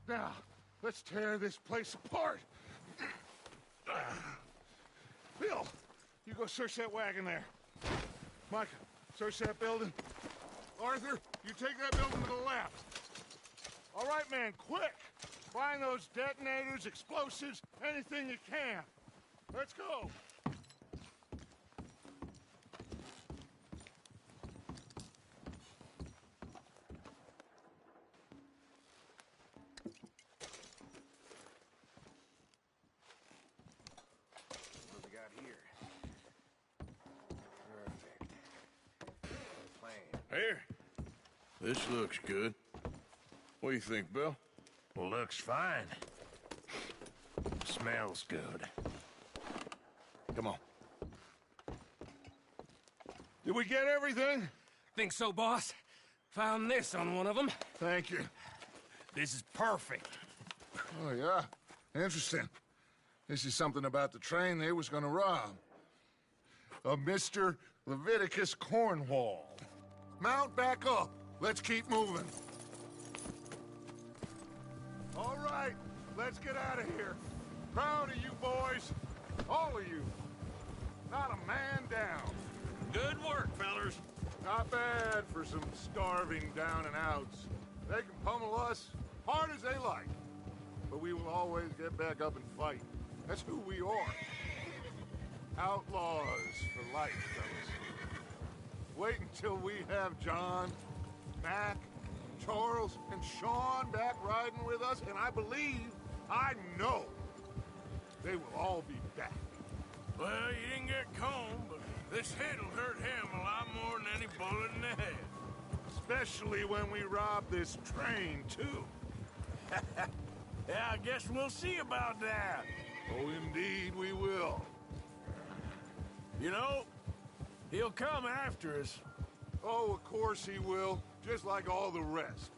Now, let's tear this place apart. Bill, you go search that wagon there. Mike, search that building. Arthur, you take that building to the left. All right, man, quick! Find those detonators, explosives, anything you can. Let's go! What do we got here? Perfect. Plan. Here. This looks good. What do you think, Bill? Looks fine. Smells good. Come on. Did we get everything? Think so, boss. Found this on one of them. Thank you. This is perfect. Oh, yeah? Interesting. This is something about the train they was gonna rob. A Mr. Leviticus Cornwall. Mount back up. Let's keep moving. All right, let's get out of here. Proud of you boys. All of you. Not a man down. Good work, fellers. Not bad for some starving down and outs. They can pummel us hard as they like. But we will always get back up and fight. That's who we are. Outlaws for life, fellas. Wait until we have John, Mac, Charles, and Sean back riding with us, and I know, they will all be back. Well, you didn't get Combe, but this hit'll hurt him a lot more than any bullet in the head. Especially when we rob this train, too. Yeah, I guess we'll see about that. Oh, indeed we will. You know, he'll come after us. Oh, of course he will, just like all the rest.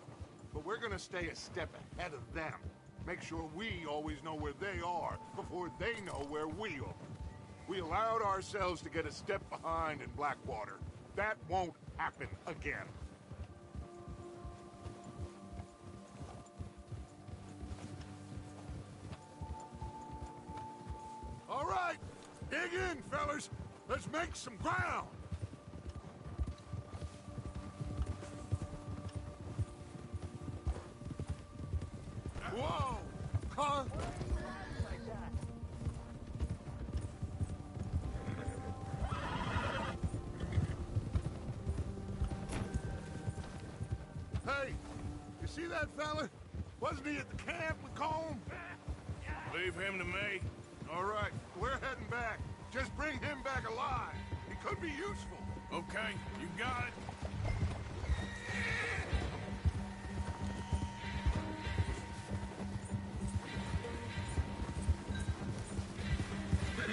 But we're gonna stay a step ahead of them. Make sure we always know where they are before they know where we are. We allowed ourselves to get a step behind in Blackwater. That won't happen again. All right, dig in, fellas. Let's make some ground. Whoa! Huh? Hey, you see that fella? Wasn't he at the camp with Combe? Leave him to me. All right, we're heading back. Just bring him back alive. He could be useful. Okay, you got it.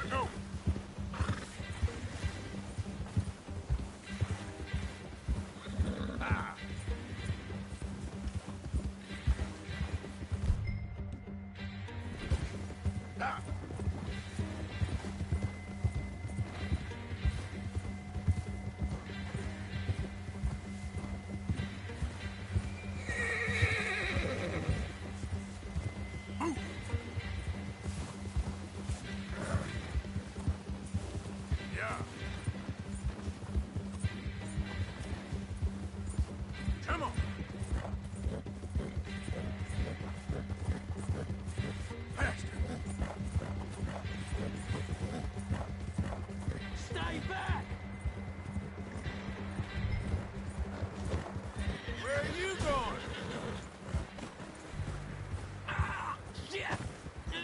Go! Ah! Ah! Yeah. Come on. Faster. Stay back. Where are you going? Ah, shit. No.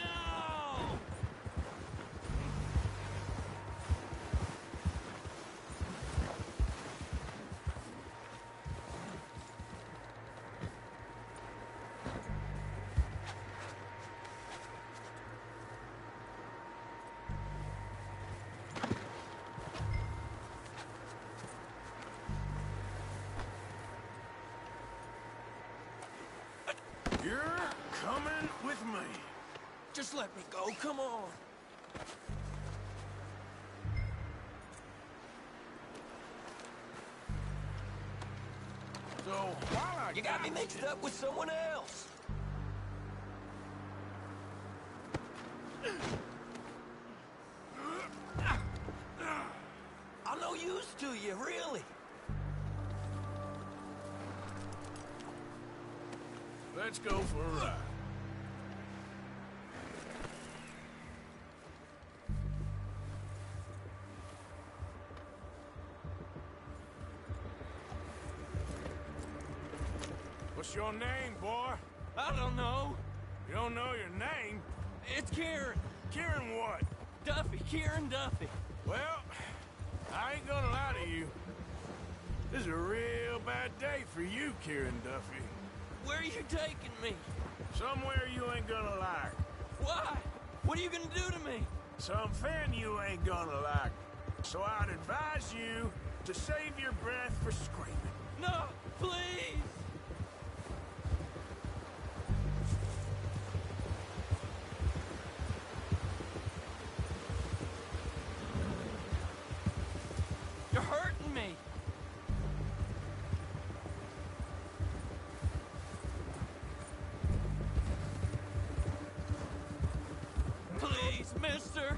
You're coming with me. Just let me go, come on. So, while I You got me mixed up with someone else. I'm no use to you, really. Let's go for a ride. What's your name, boy? I don't know. You don't know your name? It's Kieran. Kieran what? Duffy, Kieran Duffy. Well, I ain't gonna lie to you. This is a real bad day for you, Kieran Duffy. Where are you taking me? Somewhere you ain't gonna like. Why? What are you gonna do to me? Something you ain't gonna like. So I'd advise you to save your breath for screaming. No, please! You're hurting me. Please, mister.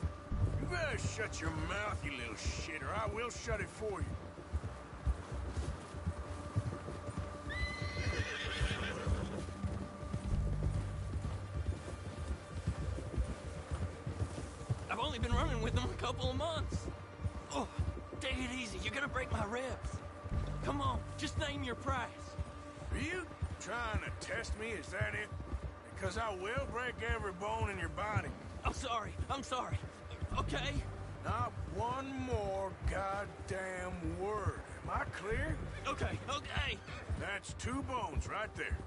You better shut your mouth, you little shit, or I will shut it for you. I've only been running with them a couple of months. Oh, take it easy. You're gonna break my ribs. Come on, just name your price. Are you trying to test me? Is that it? Because I will break every bone in your body. I'm sorry. I'm sorry. Okay? Not one more goddamn word. Am I clear? Okay, okay. That's 2 bones right there.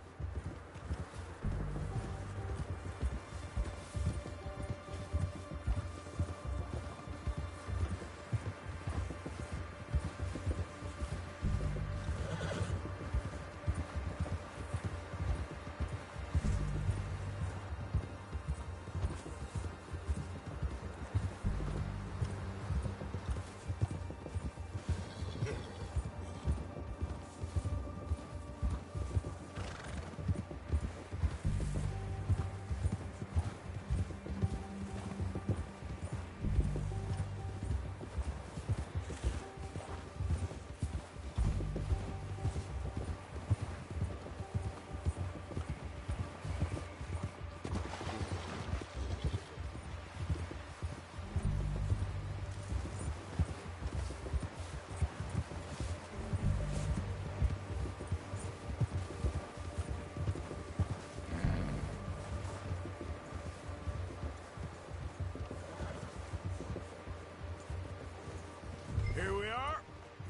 Here we are,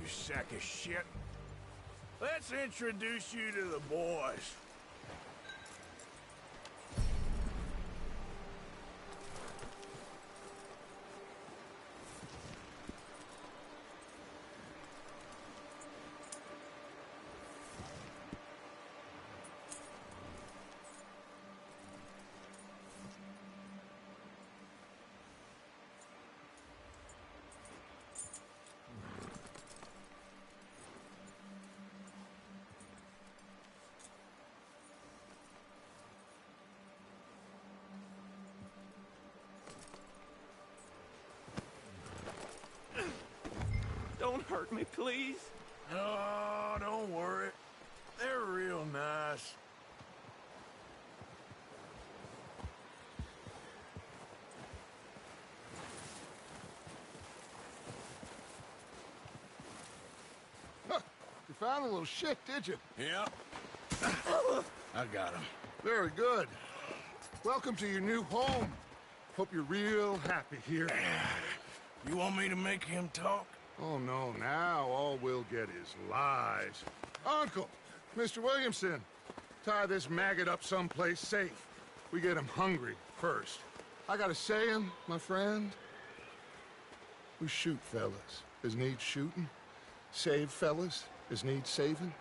you sack of shit. Let's introduce you to the boys. Don't hurt me, please. Oh, don't worry. They're real nice. Huh. You found a little shit, did you? Yep. I got him. Very good. Welcome to your new home. Hope you're real happy here. You want me to make him talk? Oh, no, now all we'll get is lies. Uncle, Mr. Williamson, tie this maggot up someplace safe. We get him hungry first. I got a saying, my friend. We shoot fellas as need shooting, save fellas as need saving,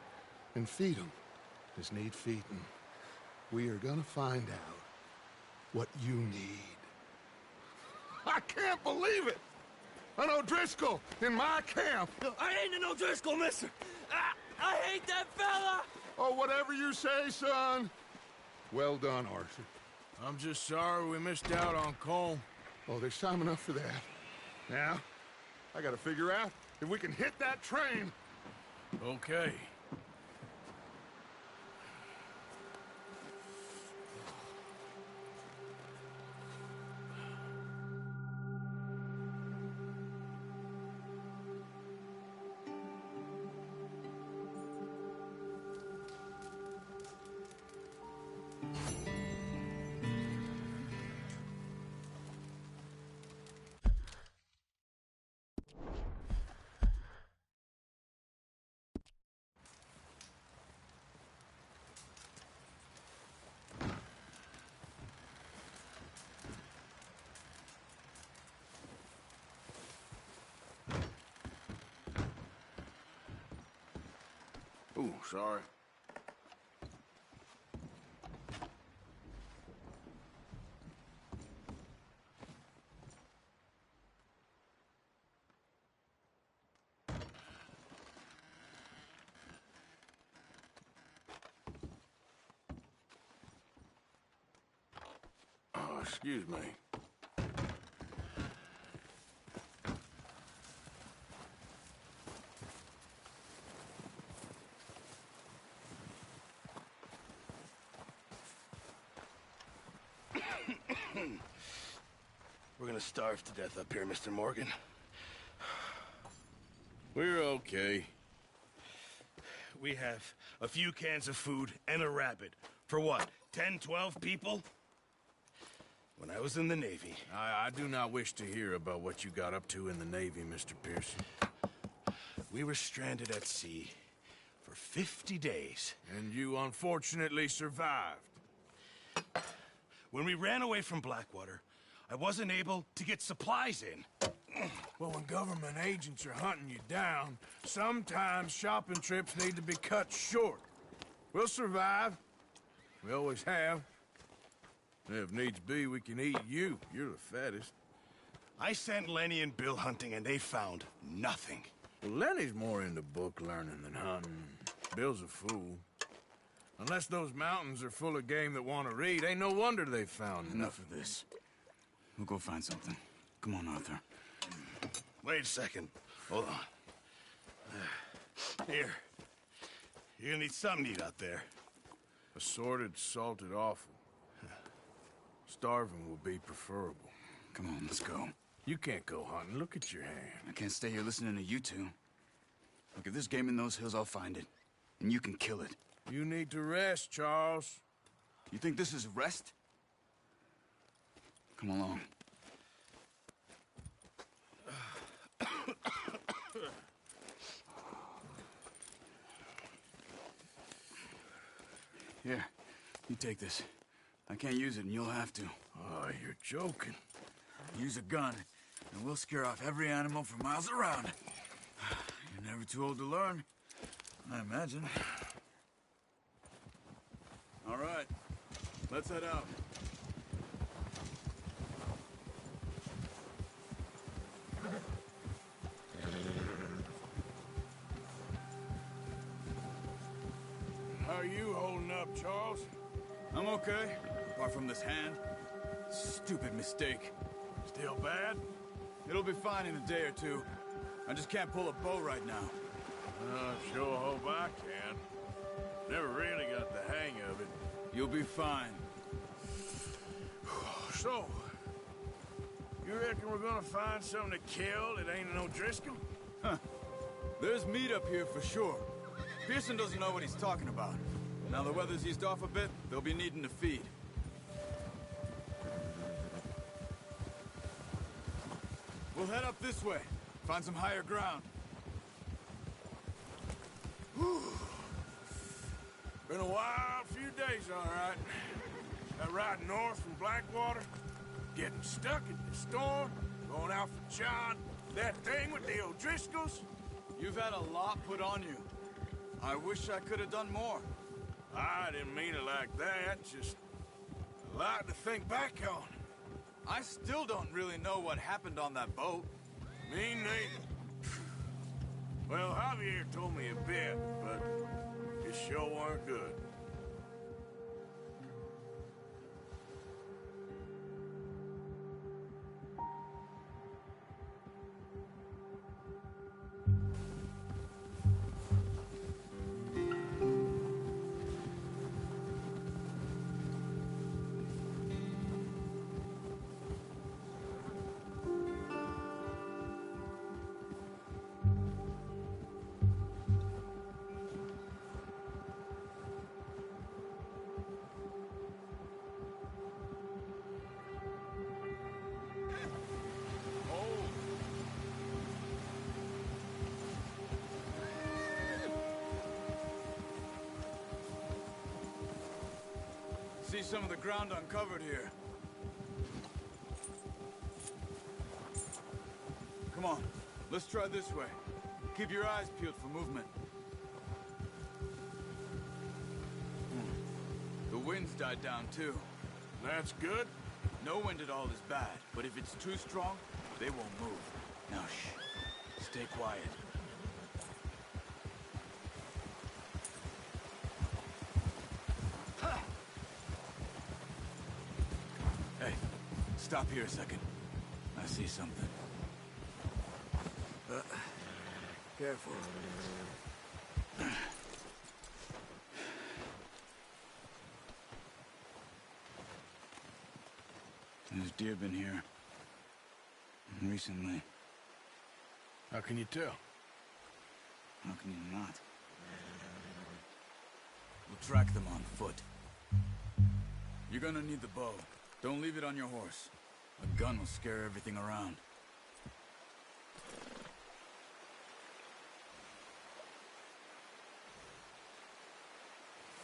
and feed 'em as need feeding. We are gonna find out what you need. I can't believe it! An O'Driscoll in my camp! I ain't an O'Driscoll, mister! Ah! I hate that fella! Oh, whatever you say, son. Well done, Arthur. I'm just sorry we missed out on Colm. Oh, there's time enough for that. Now, I gotta figure out if we can hit that train. Okay. Ooh, sorry. Oh, excuse me. We're gonna starve to death up here, Mr. Morgan. We're okay. We have a few cans of food and a rabbit. For what, 10, 12 people? When I was in the Navy... I do not wish to hear about what you got up to in the Navy, Mr. Pearson. We were stranded at sea for 50 days. And you unfortunately survived. When we ran away from Blackwater, I wasn't able to get supplies in. Well, when government agents are hunting you down, sometimes shopping trips need to be cut short. We'll survive. We always have. If needs be, we can eat you. You're the fattest. I sent Lenny and Bill hunting, and they found nothing. Well, Lenny's more into book learning than hunting. Bill's a fool. Unless those mountains are full of game that want to read, ain't no wonder they found Enough of this. We'll go find something. Come on, Arthur. Wait a second. Hold on. Here. You're gonna need something to eat out there. Assorted, salted offal. Starving will be preferable. Come on, let's go. You can't go hunting. Look at your hand. I can't stay here listening to you two. Look, if there's game in those hills, I'll find it. And you can kill it. You need to rest, Charles. You think this is rest? Come along. Here, you take this. I can't use it, and you'll have to. Oh, you're joking. Use a gun, and we'll scare off every animal for miles around. You're never too old to learn, I imagine. All right, let's head out. How are you holding up, Charles? I'm okay, apart from this hand. Stupid mistake. Still bad? It'll be fine in a day or two. I just can't pull a bow right now. I sure hope I can. Never really got the hang of it. You'll be fine. So, you reckon we're gonna find something to kill that ain't no Driscoll? Huh. There's meat up here for sure. Pearson doesn't know what he's talking about. Now the weather's eased off a bit, they'll be needing to feed. We'll head up this way. Find some higher ground. Whew. Been a wild few days, all right. That ride north from Blackwater, getting stuck in the storm, going out for John, that thing with the O'Driscolls. You've had a lot put on you. I wish I could have done more. I didn't mean it like that, just a lot to think back on. I still don't really know what happened on that boat. Me neither. Well, Javier told me a bit, but sure weren't good. See some of the ground uncovered here. Come on, let's try this way. Keep your eyes peeled for movement. The wind's died down too. That's good. No wind at all is bad, but if it's too strong, they won't move. Now shh, stay quiet. Hey, stop here a second. I see something. Careful. There's deer been here. Recently. How can you tell? How can you not? We'll track them on foot. You're gonna need the bow. Don't leave it on your horse. A gun will scare everything around.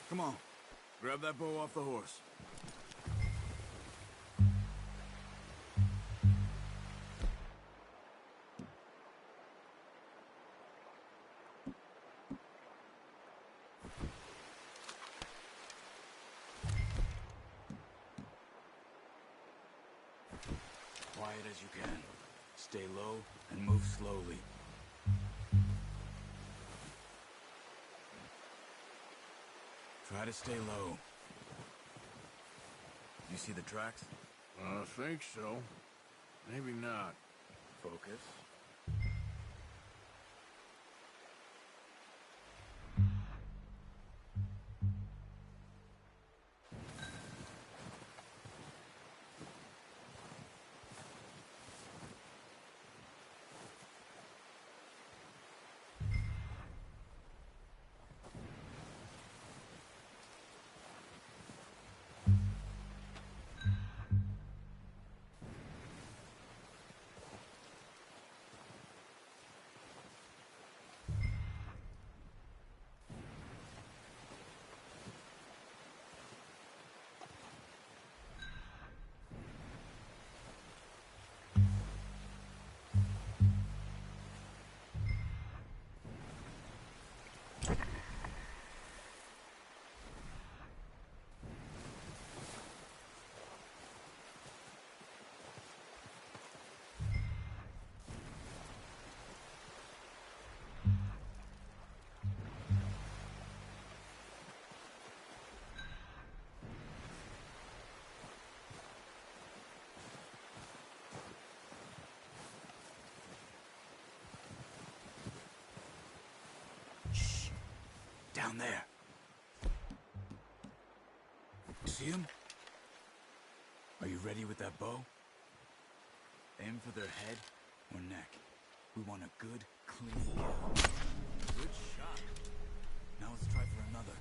Come on. Grab that bow off the horse. Quiet as you can. Stay low and move slowly. Try to stay low. You see the tracks? I think so. Maybe not. Focus. Down there. See him? Are you ready with that bow? Aim for their head or neck. We want a good, clean kill. Good shot. Now let's try for another.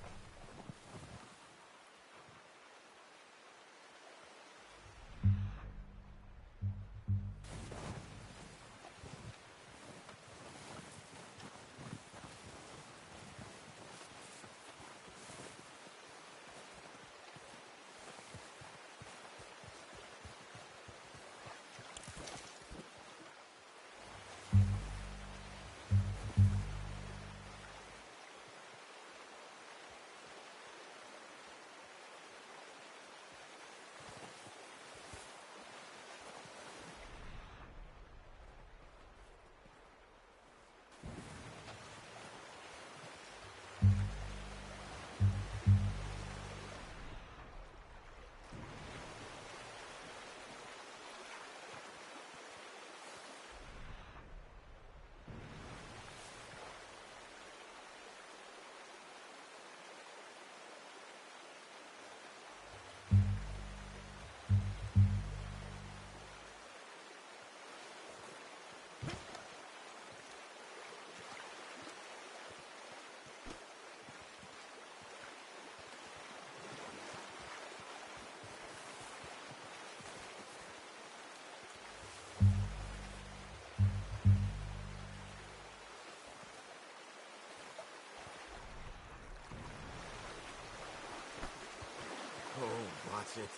That's it.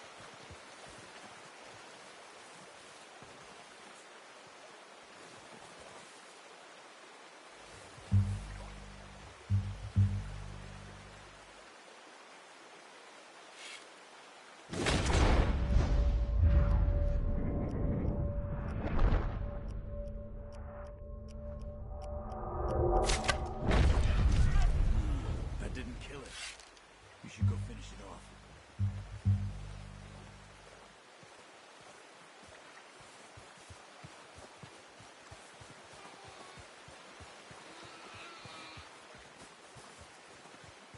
That didn't kill it. You should go finish it off.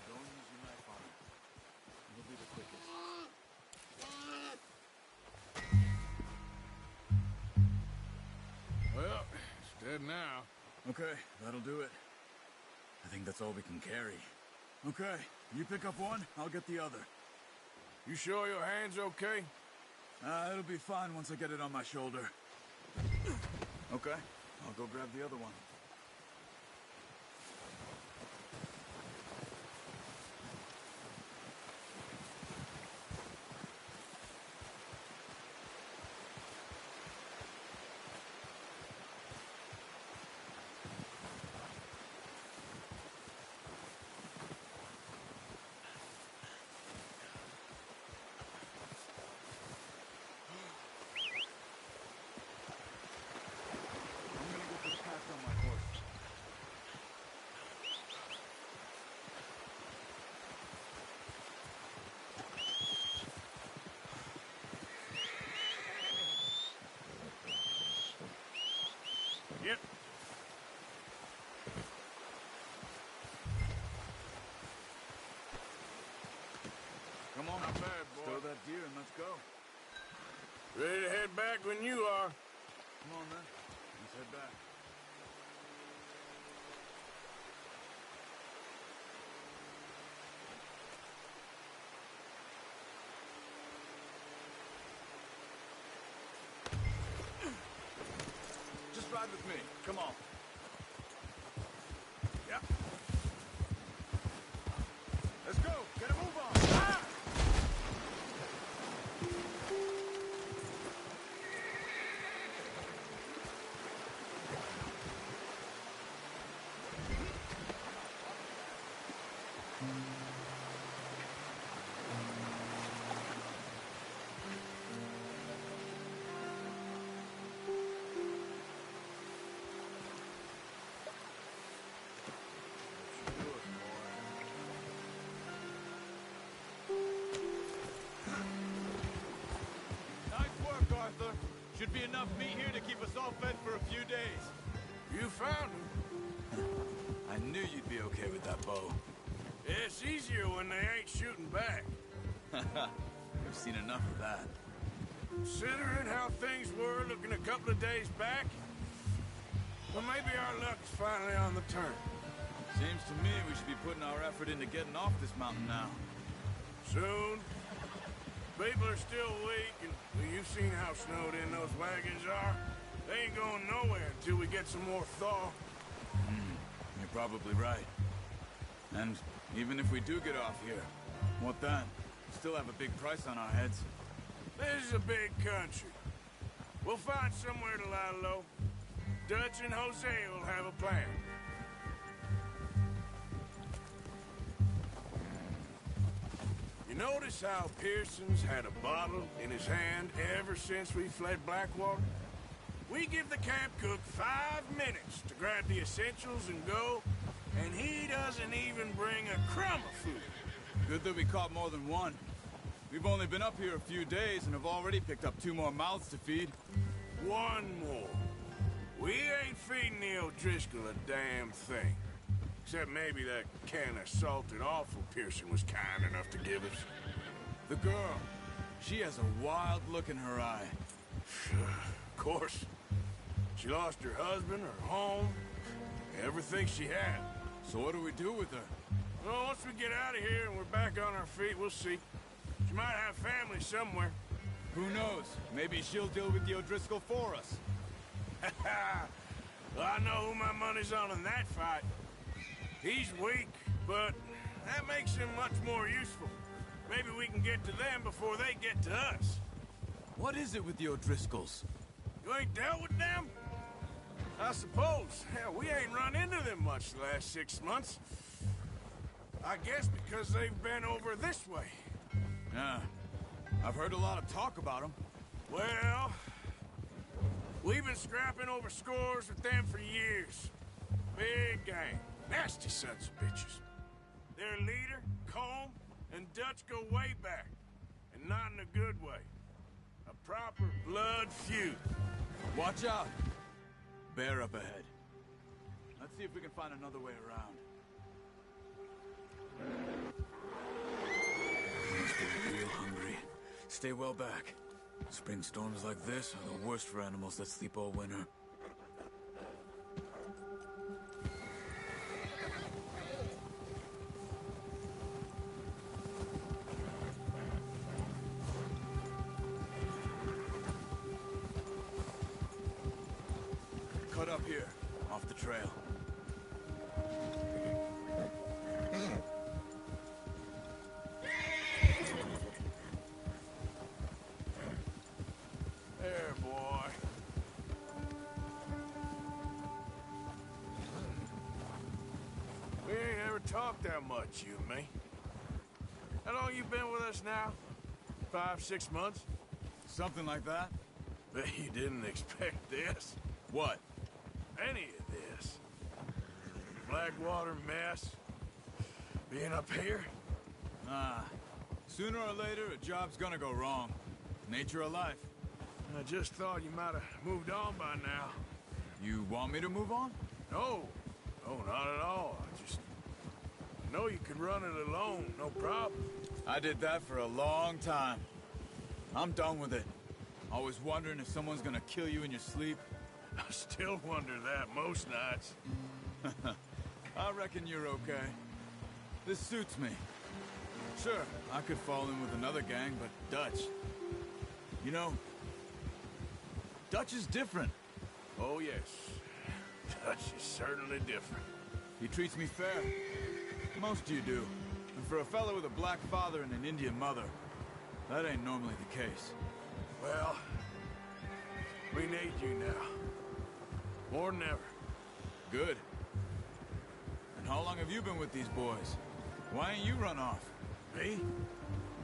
Don't use your knife on it. It'll be the quickest. Well, it's dead now. Okay, that'll do it. I think that's all we can carry. Okay, you pick up one, I'll get the other. You sure your hand's okay? It'll be fine once I get it on my shoulder. Okay, I'll go grab the other one. I'm gonna get this patch on my horse. Yep. Come on. Not bad, boy. Throw that deer and let's go. Ready to head back when you are. Come on, then. Let's head back. Just ride with me. Come on. Yep. Let's go. Get a move on. Ah! Nice work, Arthur. Should be enough meat here to keep us all fed for a few days. You found him. I knew you'd be okay with that bow. It's easier when they ain't shooting back. We've seen enough of that. Considering how things were looking a couple of days back, well, maybe our luck is finally on the turn. Seems to me we should be putting our effort into getting off this mountain now. Soon. People are still weak, and well, you've seen how snowed in those wagons are. They ain't going nowhere until we get some more thaw. You're probably right. And even if we do get off here, what then? Still have a big price on our heads. This is a big country. We'll find somewhere to lie low. Dutch and Hosea will have a plan. You notice how Pearson's had a bottle in his hand ever since we fled Blackwater? We give the camp cook 5 minutes to grab the essentials and go, and he doesn't even bring a crumb of food. Good that we caught more than one. We've only been up here a few days and have already picked up 2 more mouths to feed. 1 more. We ain't feeding the O'Driscoll a damn thing. Except maybe that can of salted offal Pearson was kind enough to give us. The girl. She has a wild look in her eye. Of course. She lost her husband, her home, everything she had. So what do we do with her? Well, once we get out of here and we're back on our feet, we'll see. She might have family somewhere. Who knows? Maybe she'll deal with the O'Driscoll for us. Well, I know who my money's on in that fight. He's weak, but that makes him much more useful. Maybe we can get to them before they get to us. What is it with the O'Driscolls? You ain't dealt with them? I suppose. Hell, we ain't run into them much the last 6 months. I guess because they've been over this way. Yeah. I've heard a lot of talk about them. Well, we've been scrapping over scores with them for years. Big gang. Nasty sons of bitches. Their leader, Colm, and Dutch go way back. And not in a good way. A proper blood feud. Watch out! Bear up ahead. Let's see if we can find another way around. Must be real hungry. Stay well back. Spring storms like this are the worst for animals that sleep all winter. Cut up here, off the trail. There, boy. We ain't ever talked that much, you and me. How long you been with us now? 5, 6 months? Something like that? Bet you didn't expect this. What? Any of this. Blackwater mess. Being up here? Sooner or later, a job's gonna go wrong. Nature of life. I just thought you might have moved on by now. You want me to move on? No. No, not at all. I know you can run it alone, no problem. I did that for a long time. I'm done with it. Always wondering if someone's gonna kill you in your sleep. I still wonder that most nights. I reckon you're okay. This suits me. Sure, I could fall in with another gang, but Dutch... You know, Dutch is different. Oh, yes. Dutch is certainly different. He treats me fair. Most of you do. And for a fellow with a black father and an Indian mother, that ain't normally the case. Well, we need you now. More than ever. Good. And how long have you been with these boys? Why ain't you run off? Me?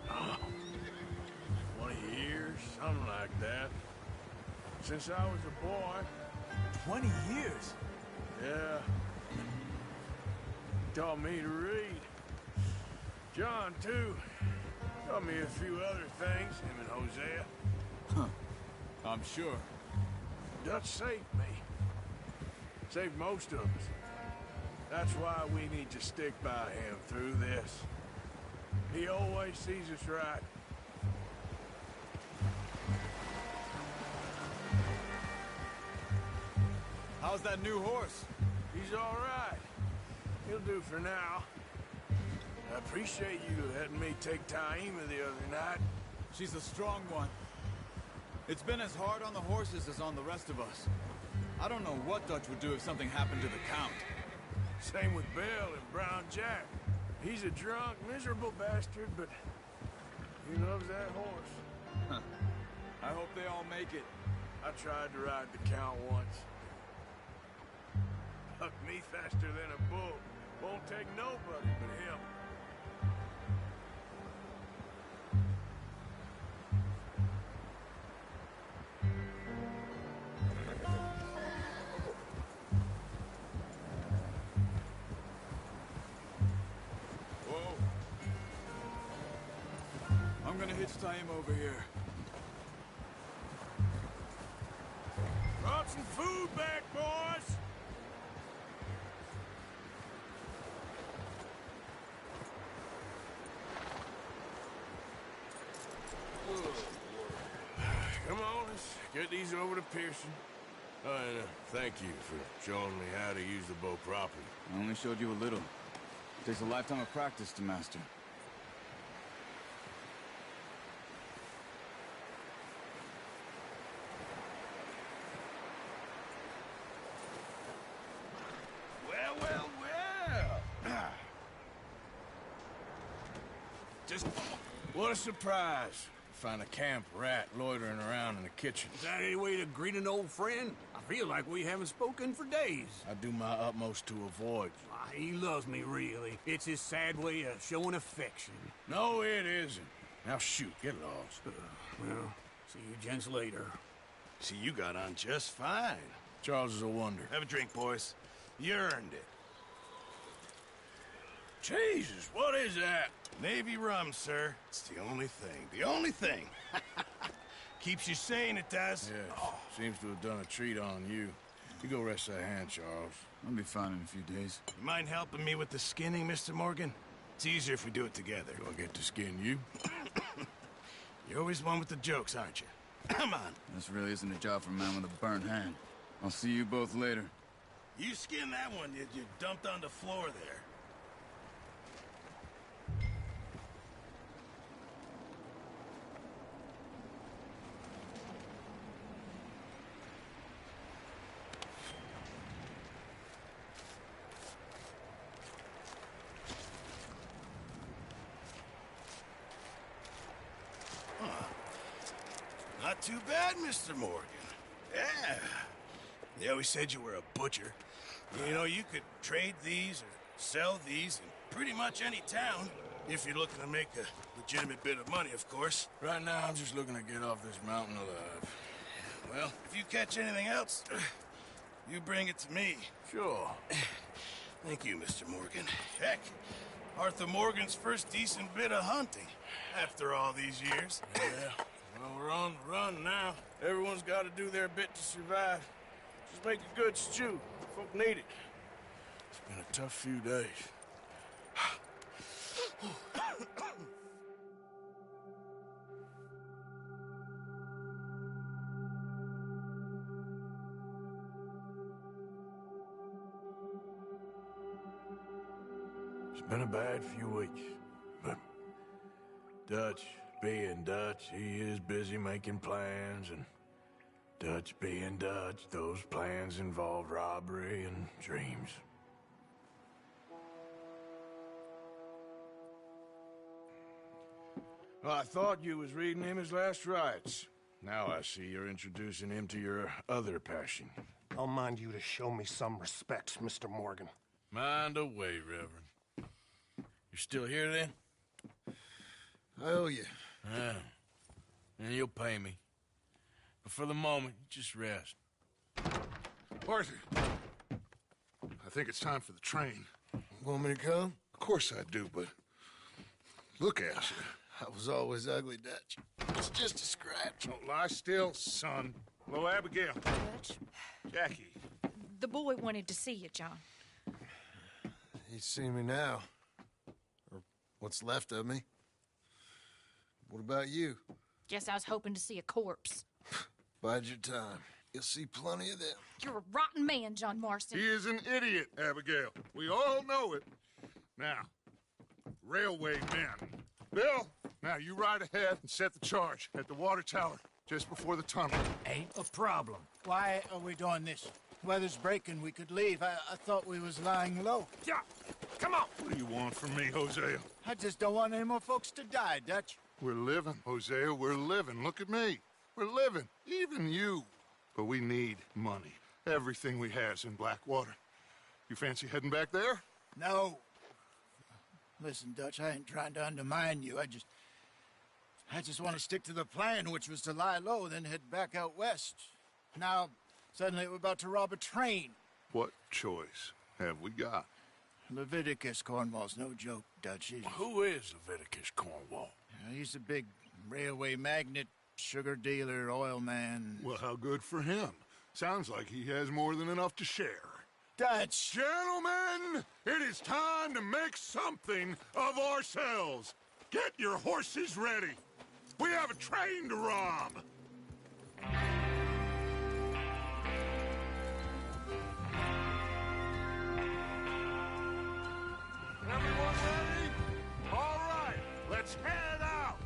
Oh, 20 years, something like that. Since I was a boy. 20 years? Yeah. Taught me to read. John, too. Taught me a few other things, him and Hosea. Huh. I'm sure. Dutch saved me. Saved most of us. That's why we need to stick by him through this. He always sees us right. How's that new horse? He's all right. He'll do for now. I appreciate you letting me take Taima the other night. She's a strong one. It's been as hard on the horses as on the rest of us. I don't know what Dutch would do if something happened to the Count. Same with Bill and Brown Jack. He's a drunk, miserable bastard, but he loves that horse. I hope they all make it. I tried to ride the Count once. Bucked me faster than a bull. Won't take nobody but him. Whoa. I'm gonna hitch Taima over here. Brought some food back, boys! Come on, let's get these over to Pearson. And thank you for showing me how to use the bow properly. I only showed you a little. It takes a lifetime of practice to master. Well, well, well! Just What a surprise. Find a camp rat loitering around in the kitchen. Is that any way to greet an old friend? I feel like we haven't spoken for days. I do my utmost to avoid. He loves me, really. It's his sad way of showing affection. No, it isn't. Now shoot, get lost. Well, see you gents later. See, you got on just fine. Charles is a wonder. Have a drink, boys. You earned it. Jesus, what is that? Navy rum, sir. It's the only thing. The only thing. Keeps you sane, it does. Yeah, seems to have done a treat on you. You go rest that hand, Charles. I'll be fine in a few days. You mind helping me with the skinning, Mr. Morgan? It's easier if we do it together. Do I get to skin you? You're always one with the jokes, aren't you? Come on. This really isn't a job for a man with a burnt hand. I'll see you both later. You skin that one you dumped on the floor there. Not too bad, Mr. Morgan. Yeah. They always said you were a butcher. You know, you could trade these or sell these in pretty much any town, if you're looking to make a legitimate bit of money, of course. Right now, I'm just looking to get off this mountain alive. Well, if you catch anything else, you bring it to me. Sure. Thank you, Mr. Morgan. Heck, Arthur Morgan's first decent bit of hunting after all these years. Yeah. Well, we're on the run now. Everyone's got to do their bit to survive. Just make a good stew. Folk need it. It's been a tough few days. It's been a bad few weeks, but Dutch being Dutch, he is busy making plans, and Dutch being Dutch, those plans involve robbery and dreams. Well, I thought you was reading him his last rites. Now I see you're introducing him to your other passion. I'll mind you to show me some respect, Mr. Morgan. Mind away, Reverend. You're still here, then? I owe you. Yeah. And you'll pay me. But for the moment, just rest. Arthur, I think it's time for the train. Want me to come? Of course I do, but look at you. I was always ugly, Dutch. It's just a scratch. Don't lie still, son. Hello, Abigail. Dutch, Jackie. the boy wanted to see you, John. He's seen me now. Or what's left of me. What about you? Guess I was hoping to see a corpse. Bide your time. You'll see plenty of them. You're a rotten man, John Marston. He is an idiot, Abigail. We all know it. Now, railway men. Bill, now you ride ahead and set the charge at the water tower just before the tunnel. Ain't a problem. Why are we doing this? Weather's breaking. We could leave. I thought we was lying low. Yeah, come on. What do you want from me, Hosea? I just don't want any more folks to die, Dutch. We're living, Hosea. We're living. Look at me. We're living. Even you. But we need money. Everything we have's in Blackwater. You fancy heading back there? No. Listen, Dutch, I ain't trying to undermine you. I just want to stick to the plan, which was to lie low, then head back out west. Now, suddenly we're about to rob a train. What choice have we got? Leviticus Cornwall's no joke, Dutch. Who is Leviticus Cornwall? He's a big railway magnate, sugar dealer, oil man. Well, how good for him. Sounds like he has more than enough to share. Dutch! Gentlemen, it is time to make something of ourselves. Get your horses ready. We have a train to rob. Everyone ready? All right, let's head out.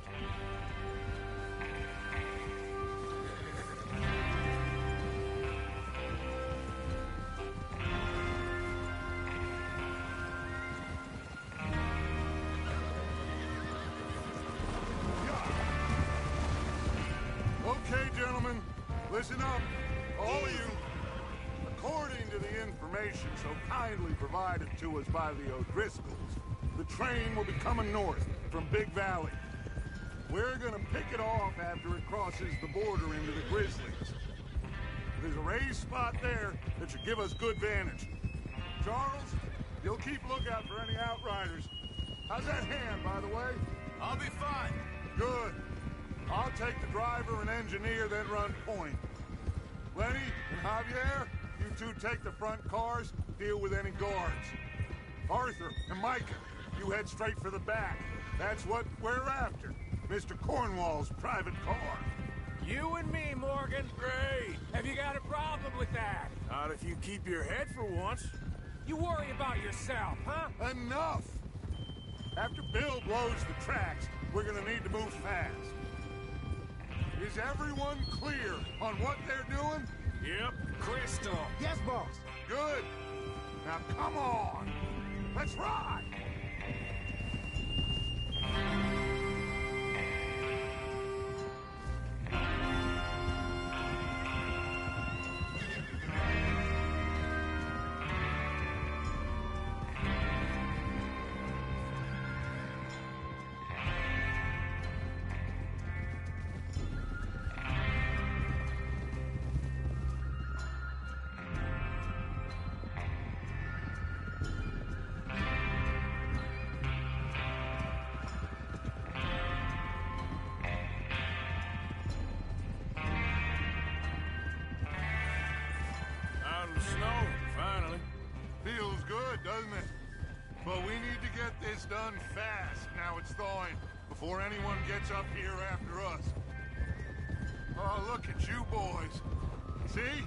Listen up, all of you. According to the information so kindly provided to us by the O'Driscolls, the train will be coming north from Big Valley. We're gonna pick it off after it crosses the border into the Grizzlies. There's a raised spot there that should give us good vantage. Charles, you'll keep lookout for any outriders. How's that hand, by the way? I'll be fine. Good. I'll take the driver and engineer, then run point. Lenny and Javier, you two take the front cars, deal with any guards. Arthur and Micah, you head straight for the back. That's what we're after. Mr. Cornwall's private car. You and me, Morgan. Great. Have you got a problem with that? Not if you keep your head for once. You worry about yourself, huh? Enough! After Bill blows the tracks, we're gonna need to move fast. Is everyone clear on what they're doing? Yep, crystal. Yes, boss. Good. Now come on. Let's ride. Snow, finally. Feels good, doesn't it? But we need to get this done fast, now it's thawing, before anyone gets up here after us. Oh, look at you boys. See?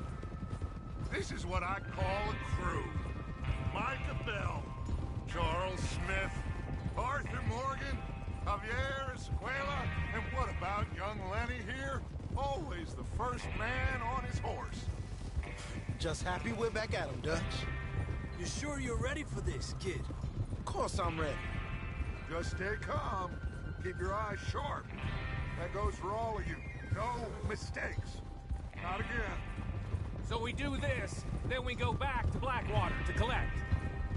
This is what I call a crew. Micah Bell, Charles Smith, Arthur Morgan, Javier Escuela, and what about young Lenny here? Always the first man on his horse. Just happy we're back at him, Dutch. You sure you're ready for this, kid? Of course I'm ready. Just stay calm. Keep your eyes sharp. That goes for all of you. No mistakes. Not again. So we do this, then we go back to Blackwater to collect.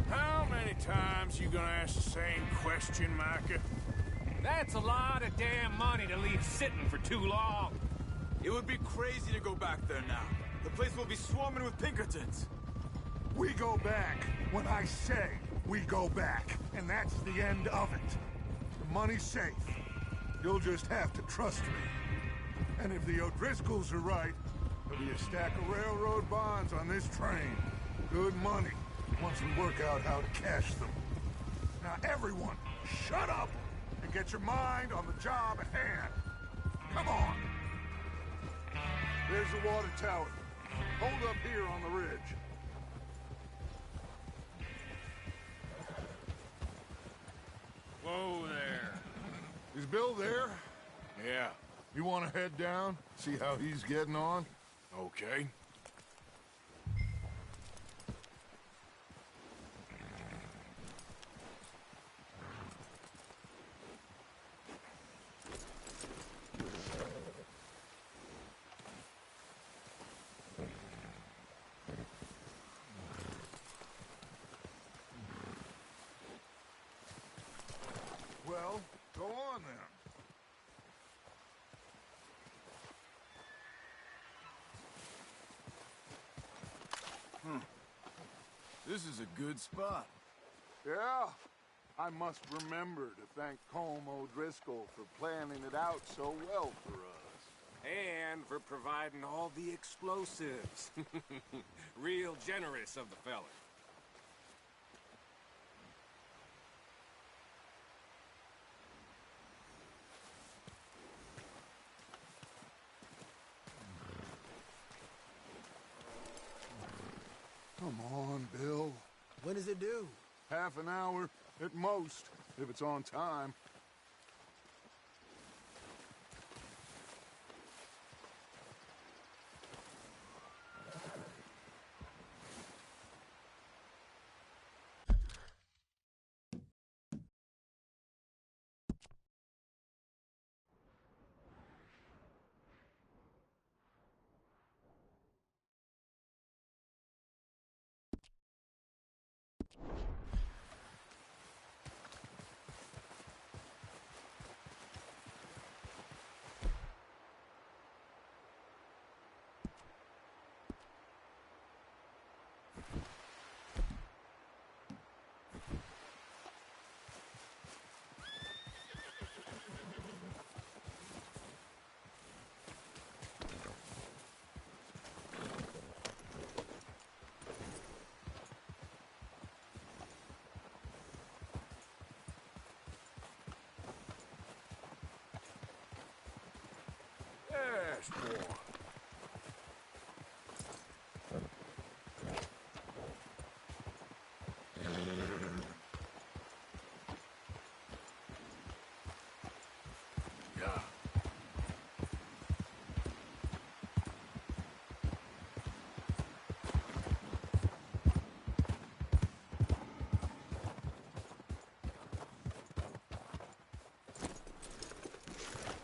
How many times you gonna ask the same question, Micah? That's a lot of damn money to leave sitting for too long. It would be crazy to go back there now. The place will be swarming with Pinkertons. We go back when I say we go back, and that's the end of it. The money's safe. You'll just have to trust me. And if the O'Driscolls are right, there'll be a stack of railroad bonds on this train. Good money, once we work out how to cash them. Now everyone, shut up and get your mind on the job at hand. Come on. There's the water tower. Hold up here on the ridge. Whoa there. Is Bill there? Yeah. You want to head down? See how he's getting on? Okay. Well, go on then. This is a good spot. Yeah. I must remember to thank Colm O'Driscoll for planning it out so well for us. And for providing all the explosives. Real generous of the fella. Come on, Bill. When does it due? Half an hour at most, if it's on time.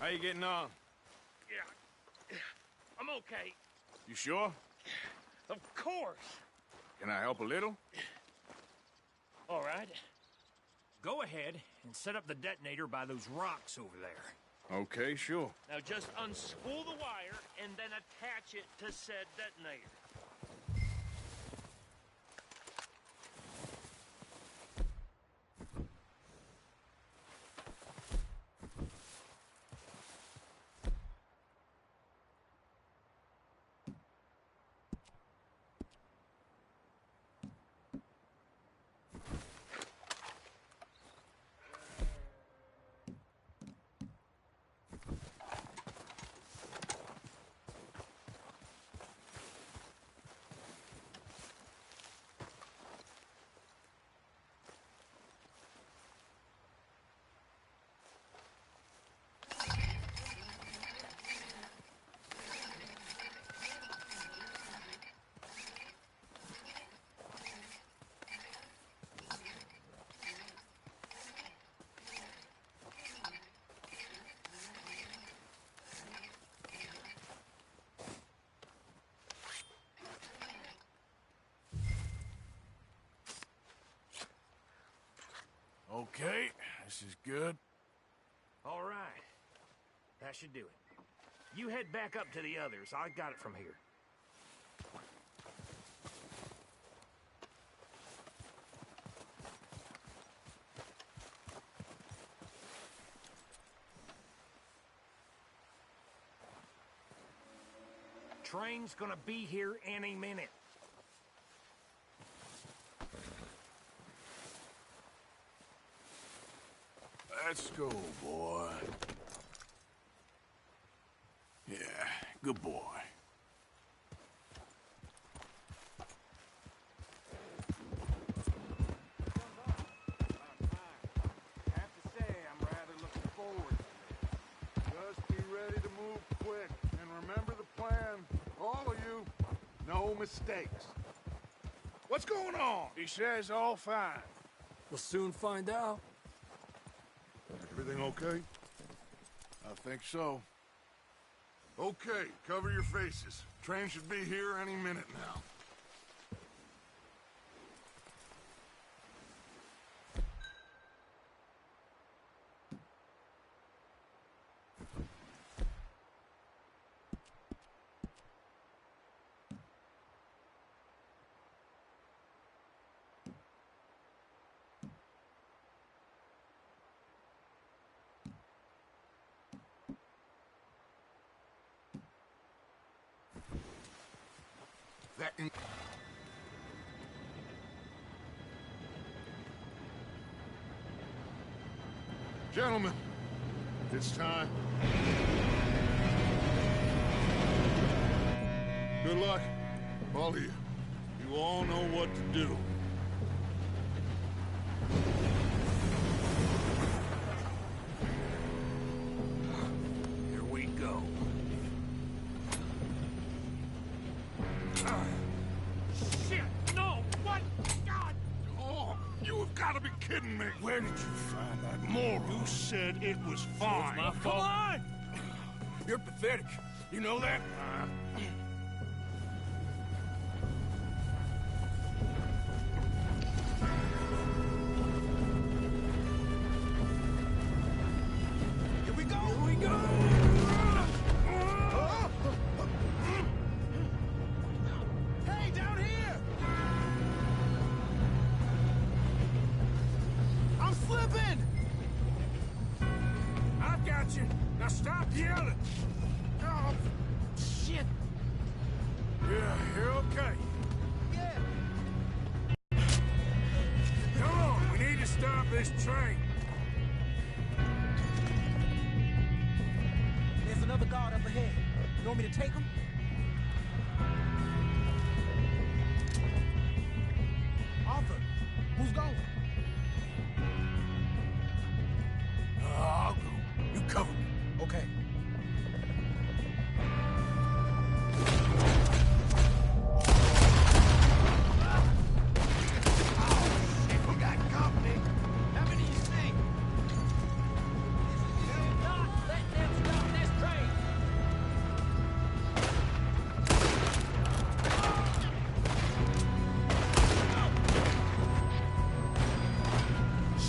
How you getting on? Yeah. I'm okay. You sure? Of course. Can I help a little? All right. Go ahead and set up the detonator by those rocks over there. Okay, sure. Now just unspool the wire and then attach it to said detonator. Okay, this is good. All right. That should do it. You head back up to the others. I got it from here. Train's gonna be here any minute. Let's go, boy. Yeah, good boy. I have to say, I'm rather looking forward to this. Just be ready to move quick, and remember the plan. All of you, no mistakes. What's going on? He says all fine. We'll soon find out. Everything okay? I think so. Okay, cover your faces. Train should be here any minute now. Gentlemen, it's time. Good luck, all of you. You all know what to do. Here we go. Shit! No! What? God! Oh, you have got to be kidding me. Where did you find that moron? You said it was fine. It's my fault. Come on! You're pathetic. You know that? Here we go! Here we go! Hey, down here! I'm slipping! I've got you. Now stop yelling. Oh, shit! Yeah, you're okay. Yeah. Come on, we need to stop this train. There's another guard up ahead. You want me to take him? Arthur, who's going? I'll go. You cover me. Okay. We got company. How many you think? Do not let them stop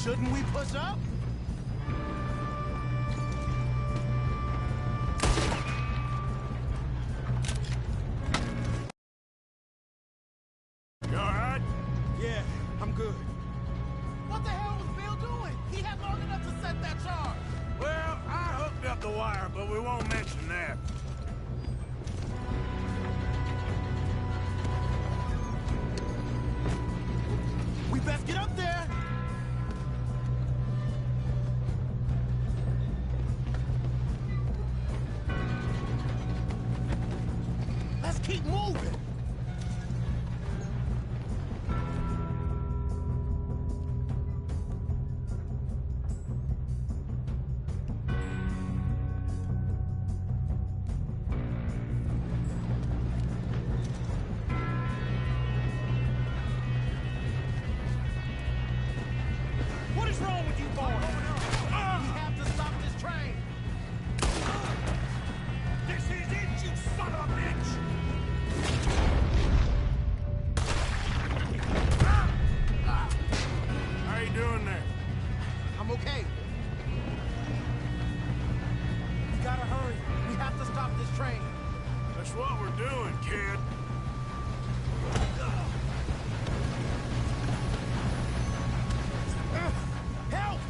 Shouldn't we push up? You alright? Yeah, I'm good. What the hell was Bill doing? He had long enough to set that charge. Well, I hooked up the wire, but we won't mention that. We best get up there. Let's keep moving. What is wrong with you boys? We have to stop this train. This is it, you son of a bitch! How you doing there? I'm okay. We gotta hurry. We have to stop this train. That's what we're doing, kid. Help!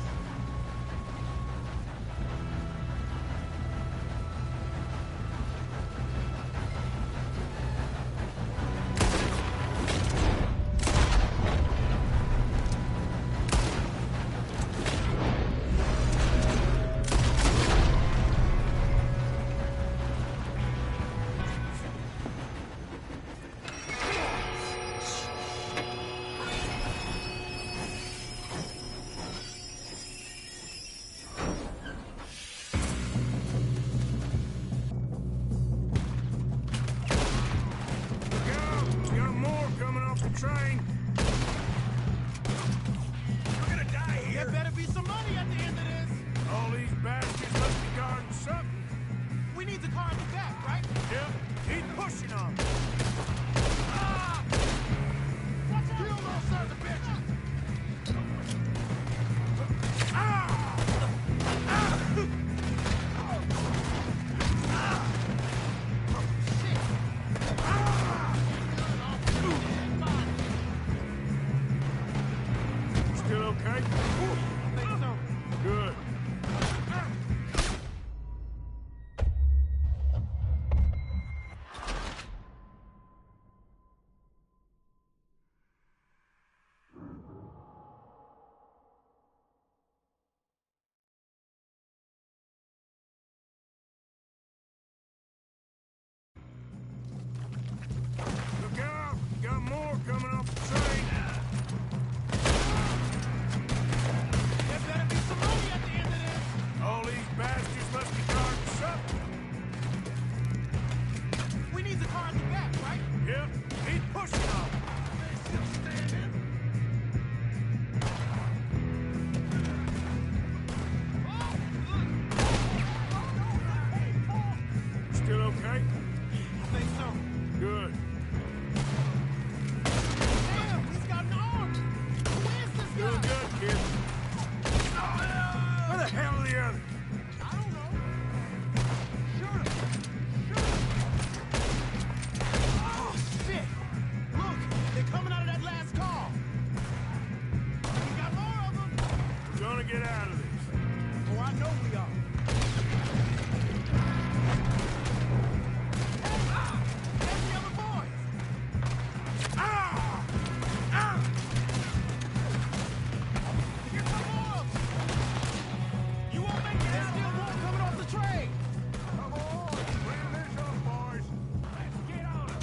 Train. We're gonna die here. There better be some money at the end of this. All these bastards must be guarding something. We need the car in the back, right? Yep. Keep pushing on. Ah! Watch out! Kill those sons of bitches! Ah! Ah! Still okay? I think so. Good. Look out! Got more coming off the train. There better be some money at the end of this. All these bastards must be guarding something. We need the car in the back, right? Yep. Keep pushing on. They still standing? Still okay? I think so. Good. Damn, he's got an arm. Who is this guy? Doing good, kid. Where the hell are the others? I don't know. Shoot him. Shoot him. Oh, shit. Look, they're coming out of that last car. We got more of them. We're gonna get out of this. Oh, I know we are. Hey, there's the other boys. Ah! Ah! Here's some more of them. You won't make it. There's still more coming off the train. Come on! Bring this up, boys! Let's get on them!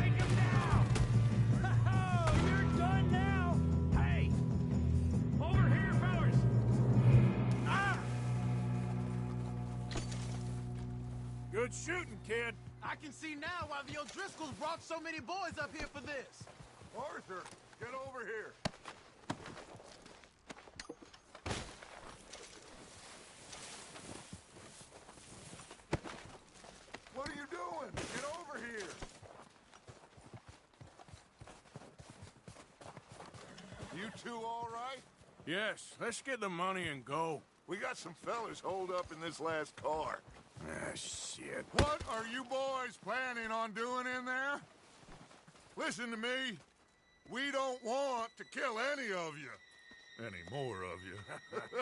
Take them down! Oh, you're done now. Hey! Over here, fellas! Ah! Good shooting, kid. I can see now why the O'Driscolls brought so many boys up here for this. Arthur, get over here. What are you doing? Get over here. You two all right? Yes, let's get the money and go. We got some fellas holed up in this last car. Ah, shit. What are you boys planning on doing in there? Listen to me. We don't want to kill any of you. Any more of you.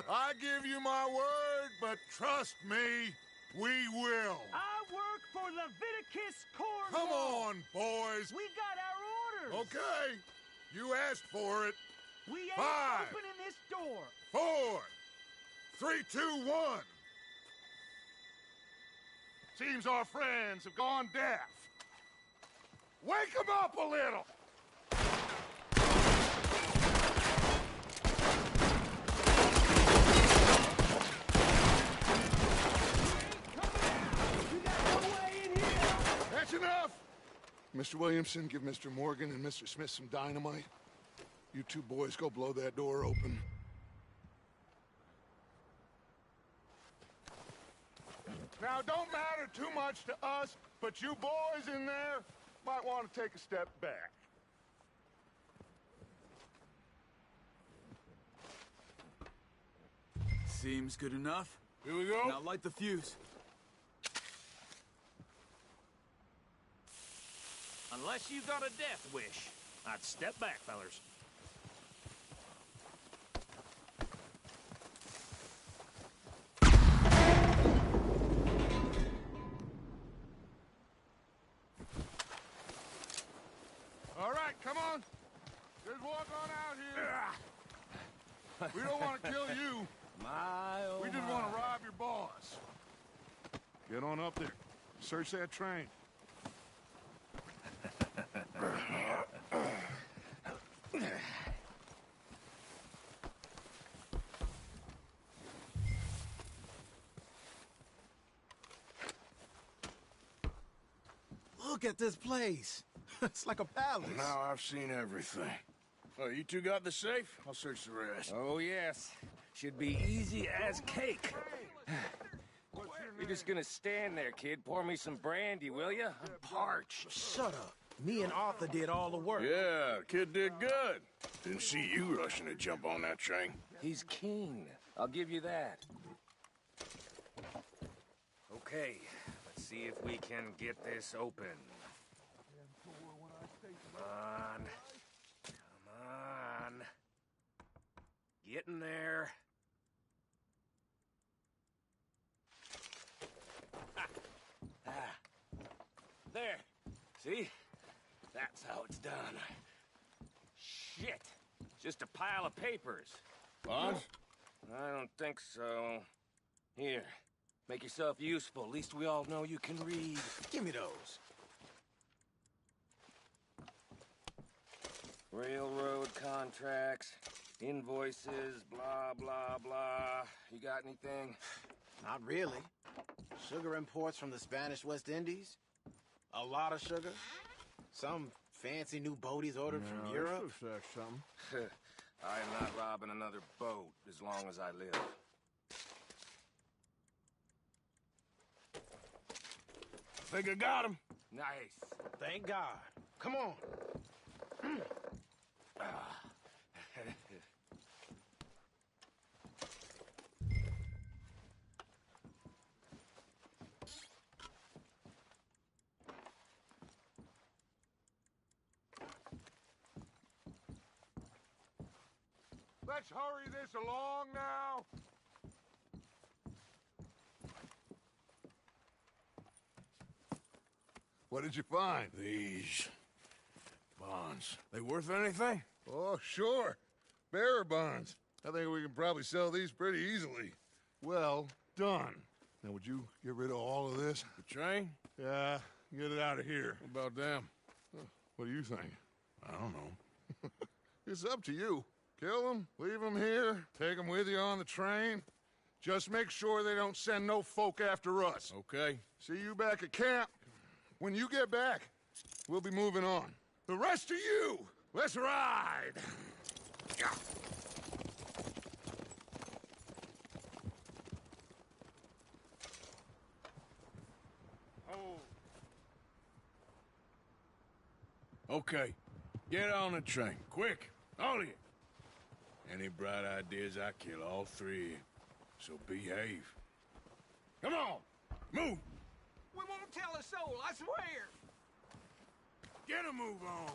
I give you my word, but trust me, we will. I work for Leviticus Cornwall. Come on, boys. We got our orders. Okay. You asked for it. We ain't 5, opening this door. 4, 3, 2, 1. Seems our friends have gone deaf. Wake them up a little. That's enough! Mr. Williamson, give Mr. Morgan and Mr. Smith some dynamite. You two boys go blow that door open. Now, don't matter too much to us, but you boys in there might want to take a step back. Seems good enough. Here we go. Now light the fuse. Unless you got a death wish, I'd step back, fellers. All right, come on. Just walk on out here. We don't want to kill you. We just want to rob your boss. Get on up there. Search that train. Look at this place. It's like a palace. Now I've seen everything. Oh, you two got the safe? I'll search the rest. Oh, yes. Should be easy as cake. You're just gonna stand there, kid. Pour me some brandy, will you? I'm parched. Shut up. Me and Arthur did all the work. Yeah, the kid did good. Didn't see you rushing to jump on that train. He's keen. I'll give you that. Okay, let's see if we can get this open. Come on. Come on. Get in there. Ah. There. See? That's how it's done. Shit. Just a pile of papers. Bonds? I don't think so. Here. Make yourself useful. At least we all know you can read. Give me those. Railroad contracts, invoices, blah, blah, blah. You got anything? Not really. Sugar imports from the Spanish West Indies. A lot of sugar. Some fancy new boat he's ordered from Europe. Something. I am not robbing another boat as long as I live. Think I got him. Nice. Thank God. Come on. Let's hurry this along now. What did you find? These bonds. They worth anything? Oh, sure. Bearer bonds. I think we can probably sell these pretty easily. Well done. Now, would you get rid of all of this? The train? Yeah, get it out of here. What about them? What do you think? I don't know. It's up to you. Kill them, leave them here, take them with you on the train. Just make sure they don't send no folk after us. Okay. See you back at camp. When you get back, we'll be moving on. The rest of you, let's ride! Okay. Get on the train. Quick. All of you. Any bright ideas, I kill all three. So behave. Come on! Move! We won't tell a soul, I swear! Get a move on!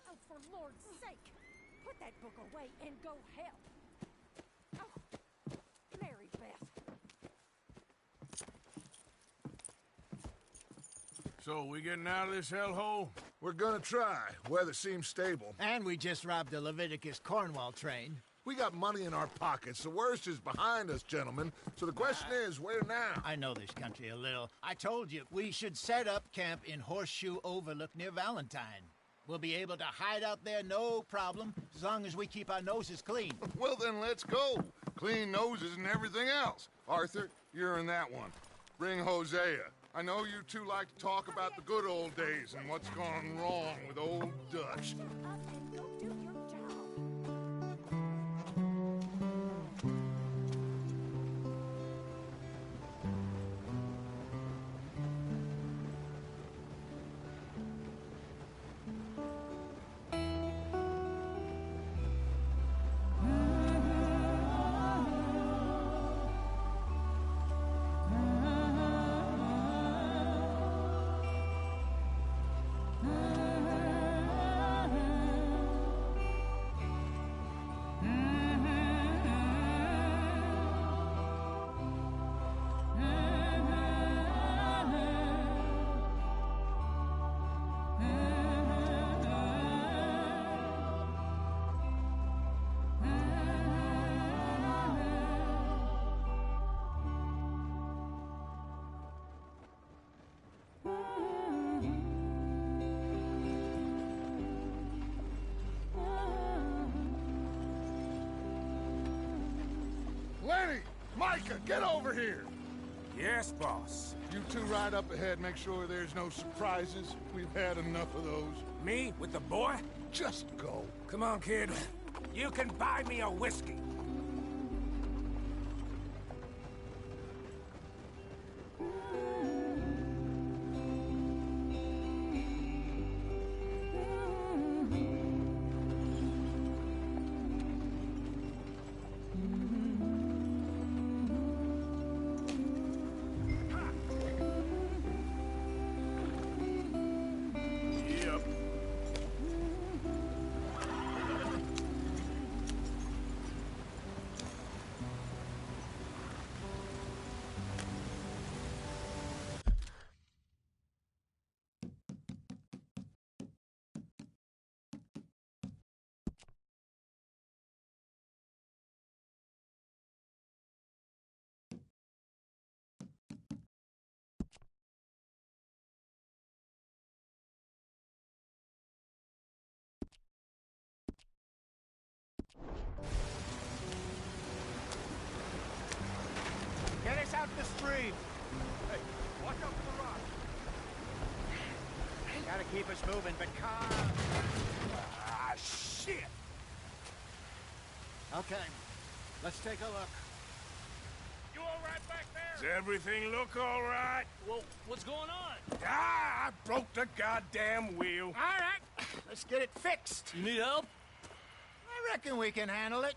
Oh, for Lord's sake! Put that book away and go help! Oh, Mary Beth. So, we getting out of this hellhole? We're gonna try. Weather seems stable. And we just robbed the Leviticus Cornwall train. We got money in our pockets. The worst is behind us, gentlemen. So the question is, where now? I know this country a little. I told you, we should set up camp in Horseshoe Overlook near Valentine. We'll be able to hide out there no problem, as long as we keep our noses clean. Well, then let's go. Clean noses and everything else. Arthur, you're in that one. Bring Hosea. I know you two like to talk about the good old days and what's gone wrong with old Dutch. Lenny! Micah, get over here! Yes, boss. You two ride up ahead, make sure there's no surprises. We've had enough of those. Me? With the boy? Just go. Come on, kid. You can buy me a whiskey. breathe. Hey, watch out for the rock. Gotta keep us moving, but calm. Ah, shit! Okay, let's take a look. You all right back there? Does everything look all right? Well, what's going on? Ah, I broke the goddamn wheel. All right, let's get it fixed. You need help? I reckon we can handle it.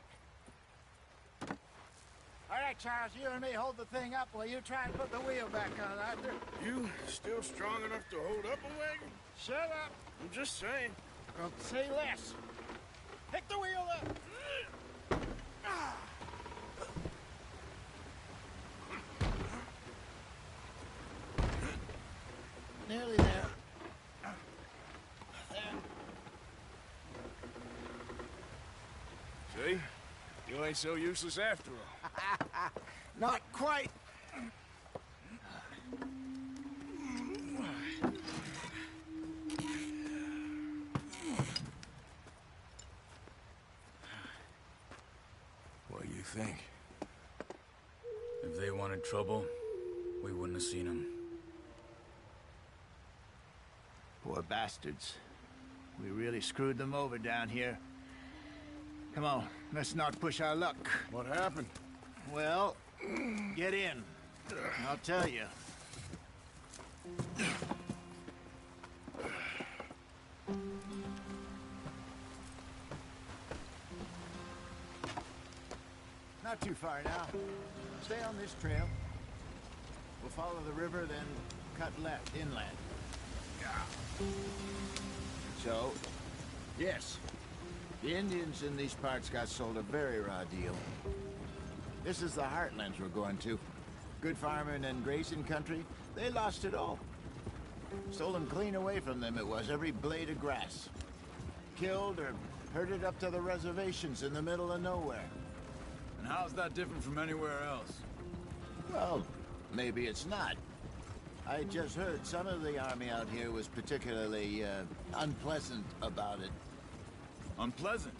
All right, Charles, you and me hold the thing up while you try and put the wheel back on, Arthur. You still strong enough to hold up a wagon? Shut up. I'm just saying. Well, say less. Pick the wheel up. Nearly there. See? You ain't so useless after all. Not quite. What do you think? If they wanted trouble, we wouldn't have seen them. Poor bastards. We really screwed them over down here. Come on, let's not push our luck. What happened? Well, get in. I'll tell you. Not too far now. Stay on this trail. We'll follow the river, then cut left inland. So, yes, the Indians in these parts got sold a very raw deal. This is the heartlands we're going to. Good farming and grazing country, they lost it all. Stolen clean away from them it was, every blade of grass. Killed or herded up to the reservations in the middle of nowhere. And how's that different from anywhere else? Well, maybe it's not. I just heard some of the army out here was particularly, unpleasant about it. Unpleasant?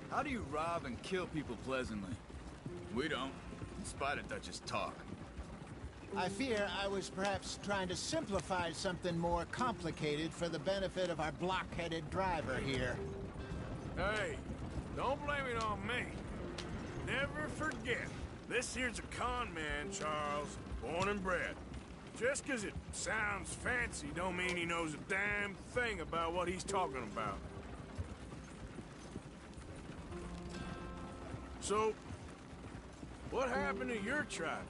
How do you rob and kill people pleasantly? We don't, in spite of Dutch's talk. I fear I was perhaps trying to simplify something more complicated for the benefit of our block-headed driver here. Hey, don't blame it on me. Never forget, this here's a con man, Charles, born and bred. Just 'cause it sounds fancy don't mean he knows a damn thing about what he's talking about. So, what happened to your tribe?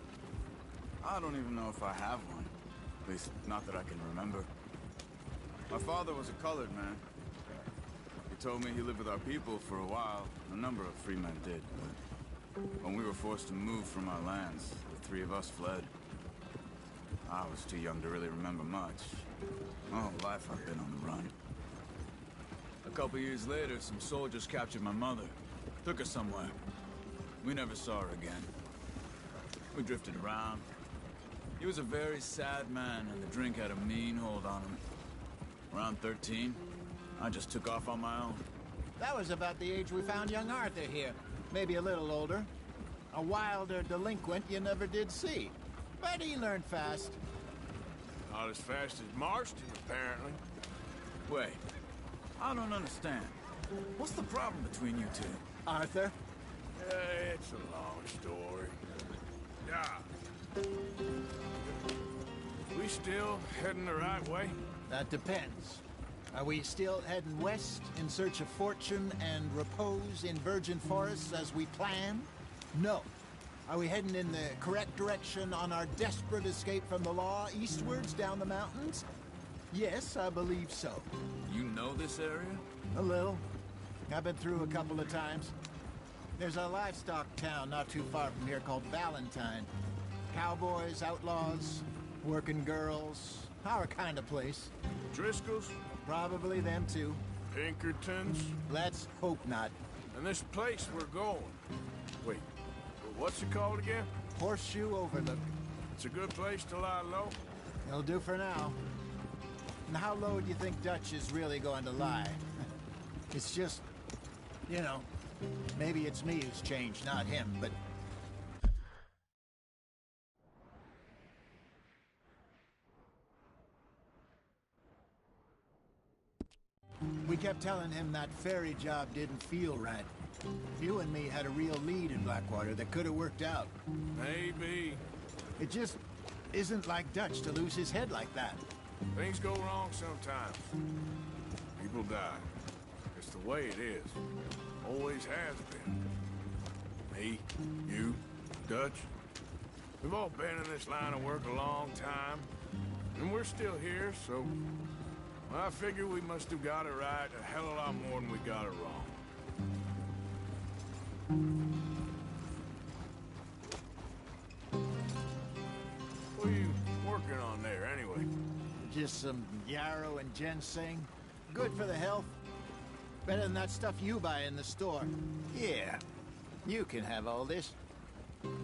I don't even know if I have one. At least, not that I can remember. My father was a colored man. He told me he lived with our people for a while. A number of free men did, but when we were forced to move from our lands, the three of us fled. I was too young to really remember much. My whole life I've been on the run. A couple years later, some soldiers captured my mother. Took her somewhere. We never saw her again. We drifted around. He was a very sad man, and the drink had a mean hold on him. Around 13, I just took off on my own. That was about the age we found young Arthur here. Maybe a little older. A wilder delinquent you never did see. But he learned fast. Not as fast as Marston, apparently. Wait, I don't understand. What's the problem between you two? Arthur? It's a long story. Yeah. We still heading the right way? That depends. Are we still heading west in search of fortune and repose in virgin forests as we planned? No. Are we heading in the correct direction on our desperate escape from the law eastwards down the mountains? Yes, I believe so. You know this area? A little. I've been through a couple of times. There's a livestock town not too far from here called Valentine. Cowboys, outlaws, working girls, our kind of place. Driscoll's? Probably them too. Pinkertons? Let's hope not. And this place we're going. Wait, what's it called again? Horseshoe Overlook. It's a good place to lie low? It'll do for now. And how low do you think Dutch is really going to lie? It's just, you know, maybe it's me who's changed, not him, but kept telling him that ferry job didn't feel right. You and me had a real lead in Blackwater that could have worked out. Maybe. It just isn't like Dutch to lose his head like that. Things go wrong sometimes. People die. It's the way it is. Always has been. Me, you, Dutch. We've all been in this line of work a long time. And we're still here, so... I figure we must have got it right a hell of a lot more than we got it wrong. What are you working on there, anyway? Just some yarrow and ginseng. Good for the health. Better than that stuff you buy in the store. Yeah, you can have all this.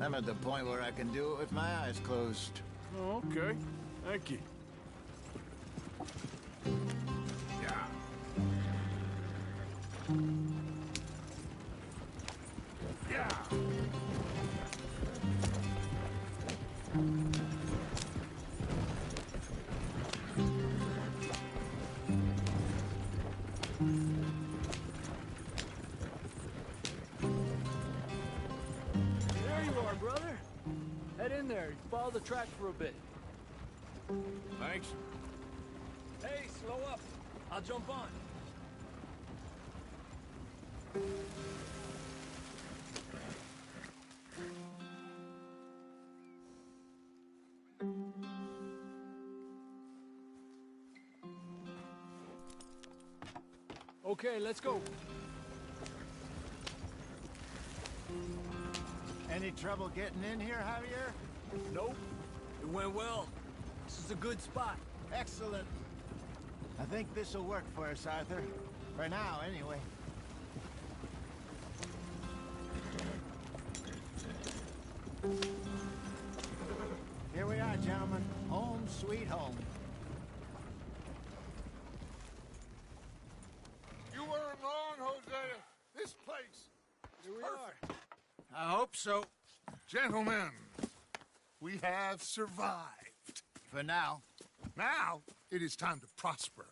I'm at the point where I can do it with my eyes closed. Oh, okay. Thank you. Yeah. Yeah. There you are, brother. Head in there. Follow the track for a bit. Thanks. Hey, slow up. I'll jump on. Okay, let's go. Any trouble getting in here, Javier? Nope. It went well. This is a good spot. Excellent. I think this'll work for us, Arthur. For now, anyway. Here we are, gentlemen. Home sweet home. You weren't wrong, Hosea. This place. Here we are. I hope so. Gentlemen, we have survived. For now. Now, it is time to prosper.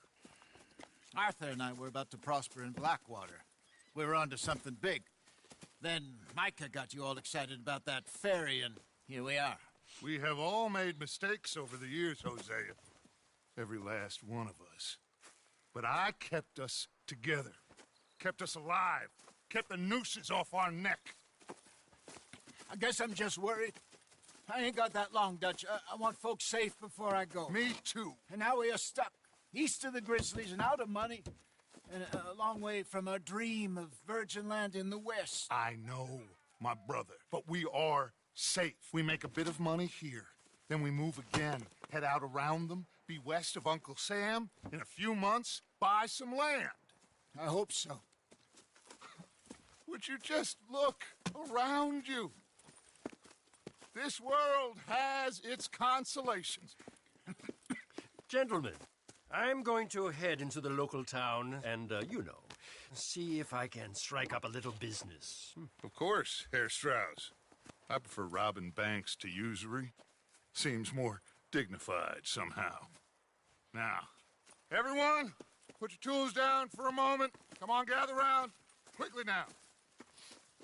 Arthur and I were about to prosper in Blackwater. We were onto something big. Then Micah got you all excited about that ferry, and here we are. We have all made mistakes over the years, Hosea. Every last one of us. But I kept us together. Kept us alive. Kept the nooses off our neck. I guess I'm just worried. I ain't got that long, Dutch. I want folks safe before I go. Me too. And now we are stuck. East of the Grizzlies and out of money. And a long way from our dream of virgin land in the west. I know, my brother. But we are safe. We make a bit of money here. Then we move again. Head out around them. Be west of Uncle Sam. In a few months, buy some land. I hope so. Would you just look around you? This world has its consolations. Gentlemen, I'm going to head into the local town and, see if I can strike up a little business. Of course, Herr Strauss. I prefer robbing banks to usury. Seems more dignified somehow. Now, everyone, put your tools down for a moment. Come on, gather round. Quickly now.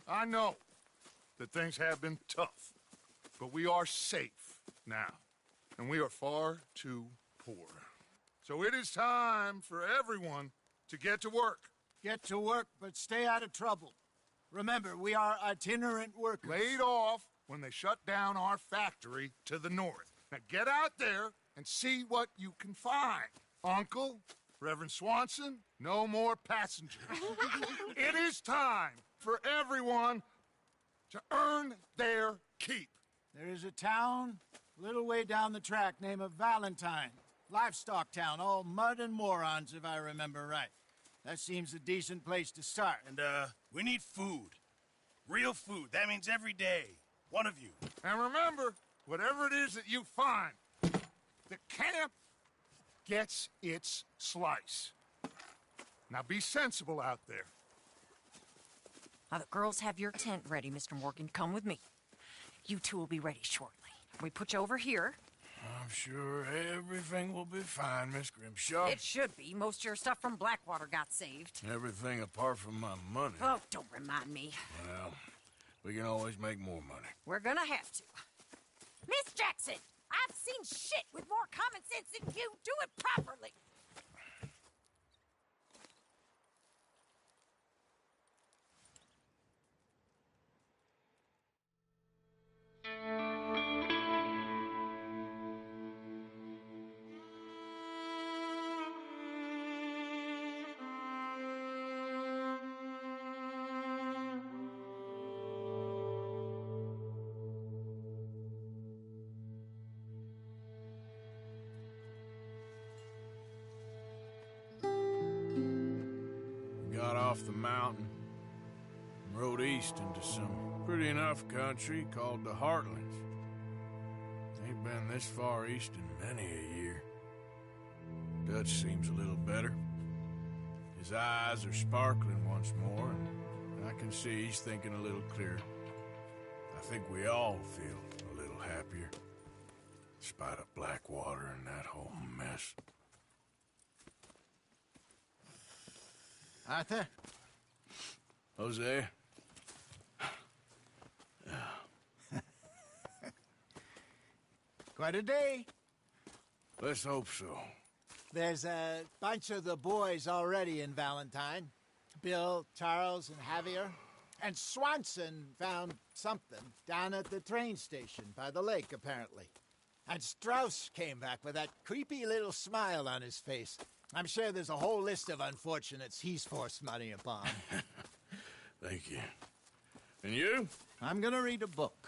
I know that things have been tough, but we are safe now, and we are far too poor. So it is time for everyone to get to work. Get to work, but stay out of trouble. Remember, we are itinerant workers. Laid off when they shut down our factory to the north. Now get out there and see what you can find. Uncle, Reverend Swanson, no more passengers. It is time for everyone to earn their keep. There is a town a little way down the track named Valentine. Livestock town, all mud and morons, if I remember right. That seems a decent place to start. And, we need food. Real food. That means every day. One of you. And remember, whatever it is that you find, the camp gets its slice. Now be sensible out there. Now, the girls have your tent ready, Mr. Morgan. Come with me. You two will be ready shortly. We put you over here. I'm sure everything will be fine, Miss Grimshaw. It should be. Most of your stuff from Blackwater got saved. Everything apart from my money. Oh, don't remind me. Well, we can always make more money. We're gonna have to. Miss Jackson, I've seen shit with more common sense than you. Do it properly. Got off the mountain and rode east into some pretty enough country called the Heartlands. Ain't been this far east in many a year. Dutch seems a little better. His eyes are sparkling once more, and I can see he's thinking a little clearer. I think we all feel a little happier, in spite of Blackwater and that whole mess. Arthur? Jose? Quite a day. Let's hope so. There's a bunch of the boys already in Valentine. Bill, Charles, and Javier. And Swanson found something down at the train station by the lake, apparently. And Strauss came back with that creepy little smile on his face. I'm sure there's a whole list of unfortunates he's forced money upon. Thank you. And you? I'm gonna read a book.